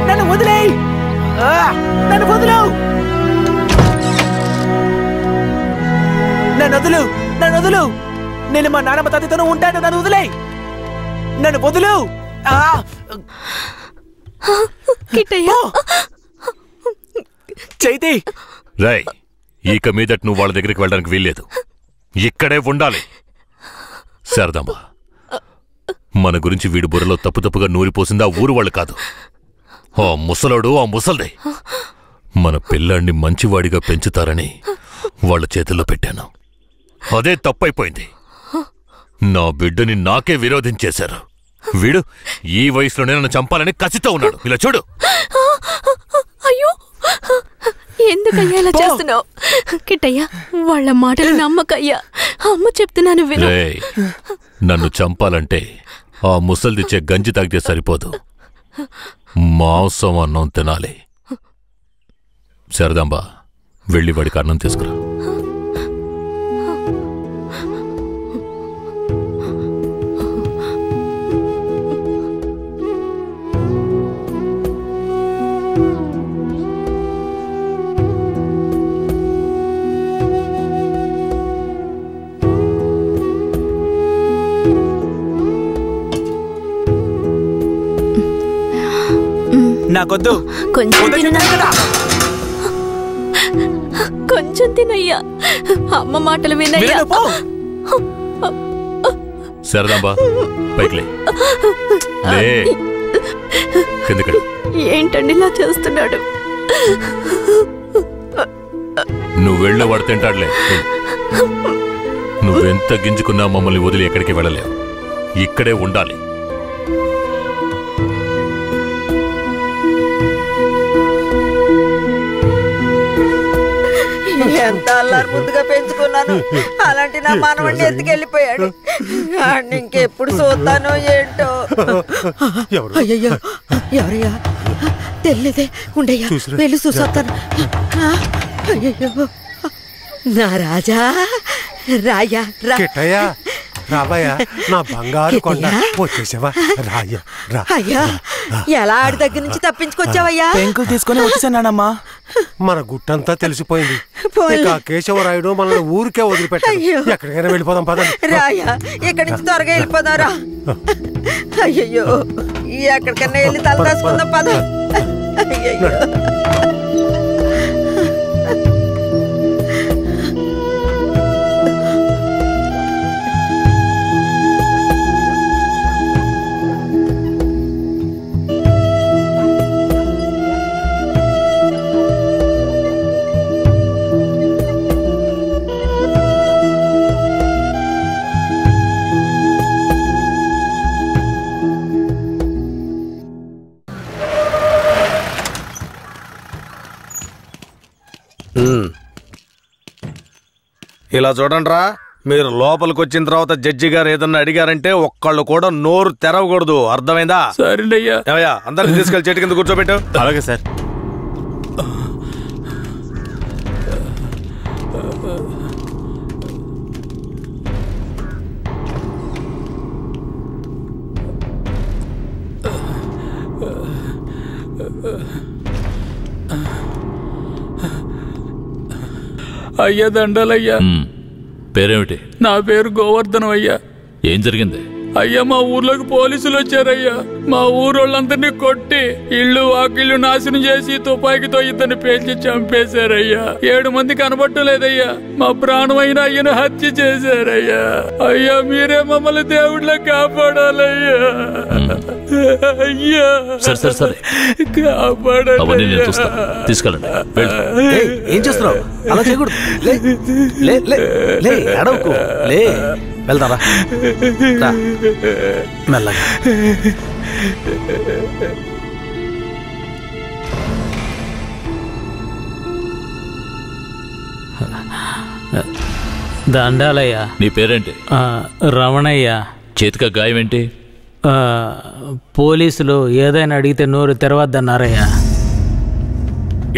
నన్ను వదిలేయ్. నన్ను వదులు. నన్ను వదులు. నన్ను వదులు. నేను మా నాన్నమ్మ తాతయ్యతోనే ఉంటాను. నన్ను వదిలేయ్. నన్ను వదులు. చైతి.
రై, ఇక మీదట నువ్వు వాళ్ళ దగ్గరికి వెళ్ళడానికి వీల్లేదు. ఇక్కడే ఉండాలి. శారదమ్మ, మన గురించి వీడి బుర్రలో తప్పుగా నూరిపోసింది ఆ ఊరు వాళ్ళు కాదు, ఆ ముసలోడు, ఆ ముసల్దే. మన పిల్లాన్ని మంచివాడిగా పెంచుతారని వాళ్ళ చేతుల్లో పెట్టాను. అదే తప్పైపోయింది. నా బిడ్డని నాకే విరోధించేశారు. వీడు ఈ వయసులోనే నన్ను చంపాలని కసితో ఉన్నాడు. ఇలా చూడు.
అయ్యో, ఎందుకయ్యా ఇలా చేస్తున్నావు? కిట్టయ్యా, వాళ్ళ మాటలు నమ్మకయ్యా. అమ్మ చెప్తున్నాను విను.
నన్ను చంపాలంటే ఆ ముసల్దిచ్చే గంజి తాగితే సరిపోదు, మాంసం అన్నం తినాలి. శారదాంబ, వెళ్ళి వాడికి అన్నం తీసుకురా.
నాకొద్దు.
కొంచెం తినయ్యా. అమ్మ మాటలు వినయ్యా.
శారదాంబ, పైకి లే. కిందకి.
ఏంటండి ఇలా చేస్తున్నాడు?
నువ్వు వెళ్ళే వాడు తింటాడులే. నువ్వెంత గింజుకున్నా మమ్మల్ని వదిలి ఎక్కడికి వెళ్ళలేవు. ఇక్కడే ఉండాలి.
ఎంత అల్లారు ముందుగా పెంచుకున్నాను, అలాంటి నా మనవడిని ఎత్తుకెళ్ళిపోయాడు. ఇంకెప్పుడు చూస్తానో ఏంటో. అయ్యయ్యో, ఎవరయ్యా? తెలియదే. ఉండయ్యా, వెళ్ళి చూసొస్తాను. అయ్యయ్యో, నా రాజా, రాయా
కిట్టయ్యా, రాబయ్యా, నా బంగారు కొండ. వచ్చేసావా? రాయ్యా, రా.
అయ్యా, ఎలా ఆడి దగ్గర నుంచి తప్పించుకొచ్చావయ్యా?
పెంకులు తీసుకొని వచ్చేసానమ్మా.
మన గుట్టంతా తెలిసిపోయింది. ఇక కేశవరాయుడు మనల్ని ఊరికే వదిలిపెట్టాడు. ఎక్కడికైనా వెళ్ళిపోదాం పదండి.
రాయా, ఇక్కడి నుంచి త్వరగా వెళ్ళిపోదాం రా. అయ్యయ్యో, ఎక్కడికన్నా వెళ్ళి తల దాచుకుందాం పద. అయ్యయ్యో.
ఇలా చూడండిరా, మీరు లోపలికి వచ్చిన తర్వాత జడ్జి గారు ఏదన్నా అడిగారంటే ఒక్కళ్ళు కూడా నోరు తెరవకూడదు, అర్థమైందా?
సరేనయ్యా.
ఏమయ్యా, అందరిని తీసుకెళ్లి చెట్టు కింద కూర్చోబెట్టు.
అలాగే సార్.
అయ్యా దండాలయ్యా.
పేరేమిటి?
నా పేరు గోవర్ధనం అయ్యా.
ఏం జరిగింది?
అయ్యా మా ఊర్లోకి పోలీసులు వచ్చారయ్యా. మా ఊరోళ్ళందరినీ కొట్టి ఇళ్ళు వాకిళ్ళు నాశనం చేసి తుపాకీతో ఇద్దరిని పేల్చి చంపేశారయ్యా. 7 మంది కనబట్టలేదయ్యా. మా ప్రాణమైన అయ్యను హత్య చేశారయ్యా. అయ్యా మీరే మమ్మల్ని దేవుళ్ళ కాపాడాలయ్యా. అయ్యా కాపాడాలి.
తీసుకెళ్ళండి.
ఏం చేస్తున్నావు? అలా చేయకూడదు. అడవుకు లే, వెళ్తారా? మెల్లగా.
దండాలయ్యా.
నీ పేరేంటి?
రమణయ్య.
చేతిక గాయం ఏంటి?
పోలీసులు ఏదైనా అడిగితే నోరు తెరవద్దన్నారయ్యా.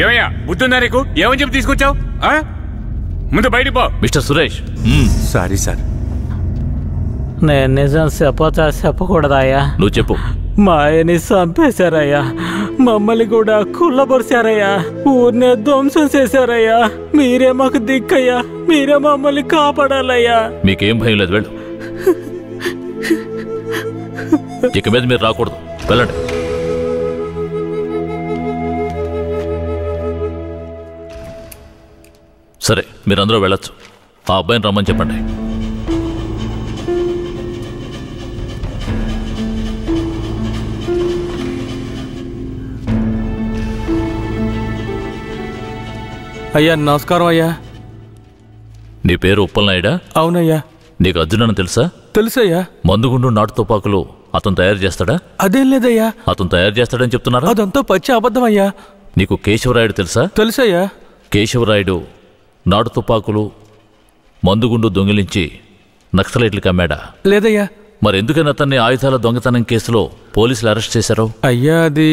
ఏమయ్యా బుద్ధుందా నీకు? ఏమని చెప్పి తీసుకొచ్చావు? ముందు బయటికి పో.
మిస్టర్ సురేష్.
Sorry sir.
నేను నిజం చెప్పకూడదయ్యా.
నువ్వు చెప్పు.
మా ఆయన్ని చంపేశారయ్యా. మమ్మల్ని కూడా కుళ్ళబొరిశారయ్యా. ఊరినే ధ్వంసం చేశారయ్యా. మీరే మాకు దిక్కయ్యా. మీరే మమ్మల్ని కాపాడాలయ్యా.
మీకేం భయం లేదు, వెళ్ళు. ఇక మీద మీరు రాకూడదు, వెళ్ళండి. సరే, మీరందరూ వెళ్ళొచ్చు. ఆ అబ్బాయిని రమ్మని చెప్పండి.
అయ్యా నమస్కారం అయ్యా.
నీ పేరు ఉప్పలనాయుడా?
అవునయ్యా.
నీకు అర్జున్ అని తెలుసా?
తెలుసయ్యా.
మందుగుండు నాటు తుపాకులు అతను తయారు చేస్తాడా?
అదేం లేదయ్యా.
అతను తయారు చేస్తాడని చెప్తున్నారా?
అదంతా పచ్చి అబద్ధమయ్యా.
నీకు కేశవరాయుడు తెలుసా?
తెలుసయ్యా.
కేశవరాయుడు నాటు తుపాకులు మందుగుండు దొంగిలించి నక్సలైట్లకు అమ్మాడా?
లేదయ్యా.
మరి ఎందుకని అతన్ని ఆయుధాల దొంగతనం కేసులో పోలీసులు అరెస్ట్ చేశారు?
అయ్యా అది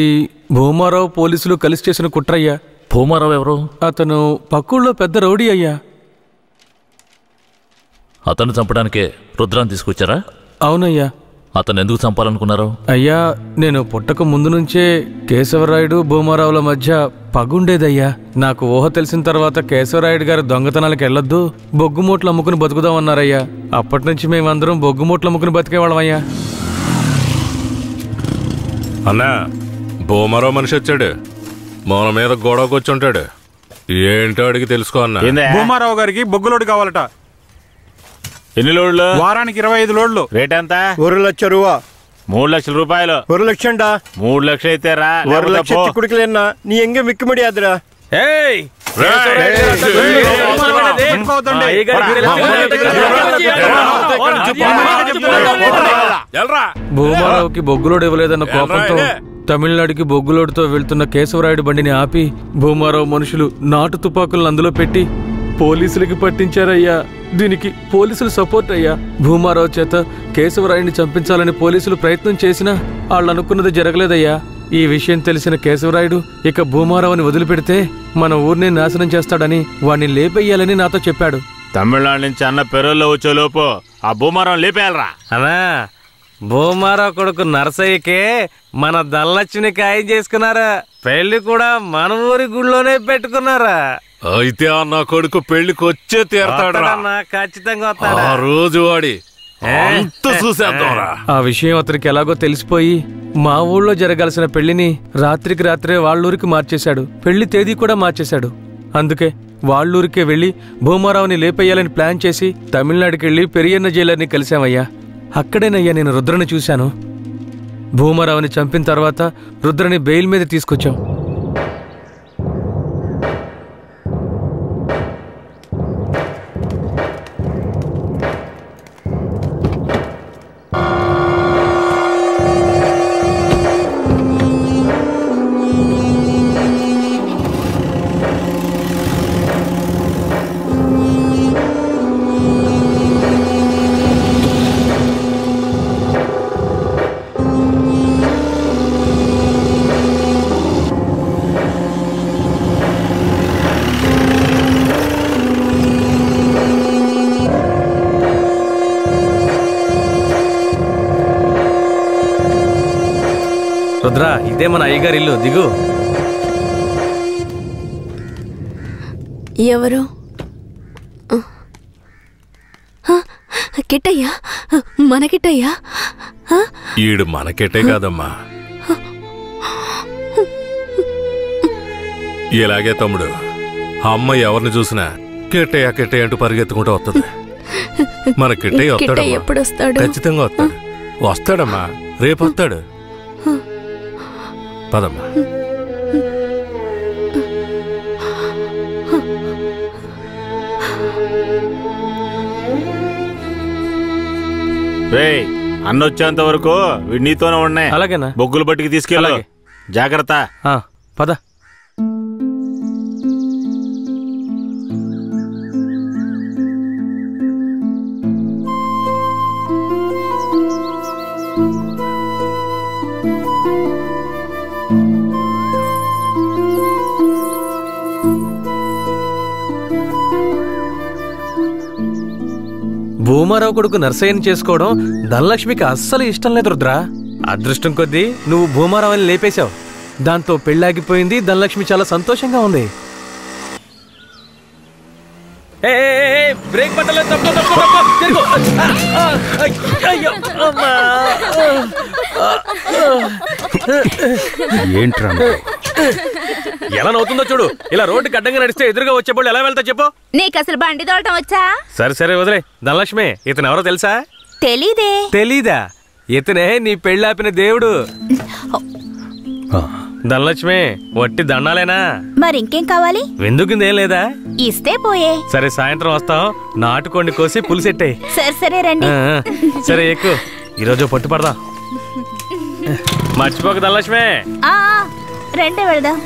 భూమారావు పోలీసులు కలిసి చేసిన కుట్రయ్యా.
భూమారావు ఎవరు?
అతను పక్కూళ్ళో పెద్ద రౌడీ అయ్యా.
అతన్ని చంపడానికే రుద్రాన్ని తీసుకొచ్చారా?
అవునయ్యా.
అతను ఎందుకు చంపాలనుకున్నారు?
అయ్యా నేను పుట్టక ముందు నుంచే కేశవరాయుడు భూమారావుల మధ్య పగుండేదయ్యా. నాకు ఊహ తెలిసిన తర్వాత కేశవరాయుడు గారు దొంగతనాలకు వెళ్ళొద్దు, బొగ్గుమూట్లు అమ్ముకుని బతుకుదామన్నారయ్యా. అప్పటి నుంచి మేమందరం బొగ్గుమూట్లు అమ్ముకుని బతికేవాళ్ళమయ్యా.
అన్నా, భూమారావు మనిషి వచ్చాడు. మన మీద గొడవకు వచ్చి ఉంటాడు. ఏంటో అడిగి తెలుసుకో అన్నా.
భూమారావు గారికి బొగ్గులోడు కావాలట.
ఎన్ని లోడ్లు?
వారానికి 25 లోడ్లు.
రేట్ ఎంత?
1 లక్ష రూపా.
3 లక్షల రూపాయలు.
1 లక్షండా?
3 లక్షలు అయితే రా.
1 లక్ష చిక్కుడికలేనా? నీ ఎంగే మిక్కి ముడియాదురా.
ఏయ్ భూమారావుకి బొగ్గులోడు ఇవ్వలేదన్న కోపంతో తమిళనాడుకి బొగ్గులోడుతో వెళ్తున్న కేశవరాయుడు బండిని ఆపి భూమారావు మనుషులు నాటు తుపాకులను అందులో పెట్టి పోలీసులకి పట్టించారయ్యా. దీనికి పోలీసులు సపోర్ట్ అయ్యా. భూమారావు చేత కేశవరాయుడిని చంపించాలని పోలీసులు ప్రయత్నం చేసినా వాళ్ళు అనుకున్నది జరగలేదయ్యా. ఈ విషయం తెలిసిన కేశవరాయుడు ఇక భూమారావుని వదిలిపెడితే మన ఊరిని నాశనం చేస్తాడని వాణ్ణి లేపేయాలని నాతో చెప్పాడు.
తమిళనాడు నుంచి అన్న పెరోల్లో వచ్చేలోపు ఆ భూమారావు లేపేయాలరా.
అన్నా భూమారావు కొడుకు నరసయ్యకే మన ధనలక్ష్మిని ఖాయం చేసుకున్నారా. పెళ్లి కూడా మన ఊరి గుళ్ళోనే పెట్టుకున్నారా.
అయితే నా కొడుకు పెళ్లికి వచ్చే తీరతాడా?
ఖచ్చితంగా
ఆ రోజు వాడి
ఆ విషయం అతనికి ఎలాగో తెలిసిపోయి మా ఊళ్ళో జరగాల్సిన పెళ్లిని రాత్రికి రాత్రే వాళ్ళూరికి మార్చేశాడు. పెళ్లి తేదీ కూడా మార్చేశాడు. అందుకే వాళ్ళూరికే వెళ్లి భూమారావుని లేపేయాలని ప్లాన్ చేసి తమిళనాడుకి వెళ్లి పెరియన్న జైలర్ని కలిశామయ్యా. అక్కడేనయ్యా నేను రుద్రని చూశాను. భూమారావుని చంపిన తర్వాత రుద్రని బెయిల్ మీద తీసుకొచ్చాం. రుద్రా ఇదే మన అయ్యగారి ఇల్లు, దిగు.
ఎవరు? కిట్టయ్యా, మన కిట్టయ్యా?
ఈడు మనకెట్టే కాదమ్మా. ఇలాగే తమ్ముడు, అమ్మ ఎవరిని చూసినా కిట్టయ్య కిట్టయ్య అంటూ పరిగెత్తుకుంటూ వస్తుంది. మన కిట్టయ్య వస్తాడు,
ఎప్పుడు వస్తాడు?
ఖచ్చితంగా వస్తాడు. వస్తాడమ్మా, రేపు వస్తాడు. పదమ్మా.
రేయ్, అన్నొచ్చేంత వరకు నీతోనే ఉన్నాయి.
అలాగేనా?
బొగ్గులు బట్టికి తీసుకెళ్ళి జాగ్రత్త.
పద. భూమారావు కొడుకు నర్సయ్యని చేసుకోవడం ధనలక్ష్మికి అస్సలు ఇష్టం లేదు రుద్రా. అదృష్టం కొద్దీ నువ్వు భూమారావుని లేపేశావు. దాంతో పెళ్ళాగిపోయింది. ధనలక్ష్మి చాలా సంతోషంగా ఉంది. బ్రేక్ పట్టలేదు.
ఏంట్రా
ఎలా నవ్వుతుందో చూడు. ఇలా రోడ్డు అడ్డంగా నడిస్తే ఎదురుగా వచ్చేప్పుడు ఎలా వెళ్తా చెప్పు.
నీకు అసలు బండి తోడటం వచ్చా?
సరే సరే వదిలే. ధనలక్ష్మి, ఇతను ఎవరో తెలుసా?
తెలీదే.
తెలీదా? ఇతనే నీ పెళ్ళాపిన దేవుడు. ధనలక్ష్మి, వట్టి దండాలేనా?
మరి ఇంకేం కావాలి?
వెందుకుందేం లేదా?
ఇస్తే పోయే.
సరే, సాయంత్రం వస్తాం. నాటుకోండి కోసి పులిసెట్టే.
సరే సరే రండి.
సరే ఎక్కు. ఈరోజు పట్టు పడదాం. మర్చిపోక ధనలక్ష్మి.
రండి వెళ్దాం.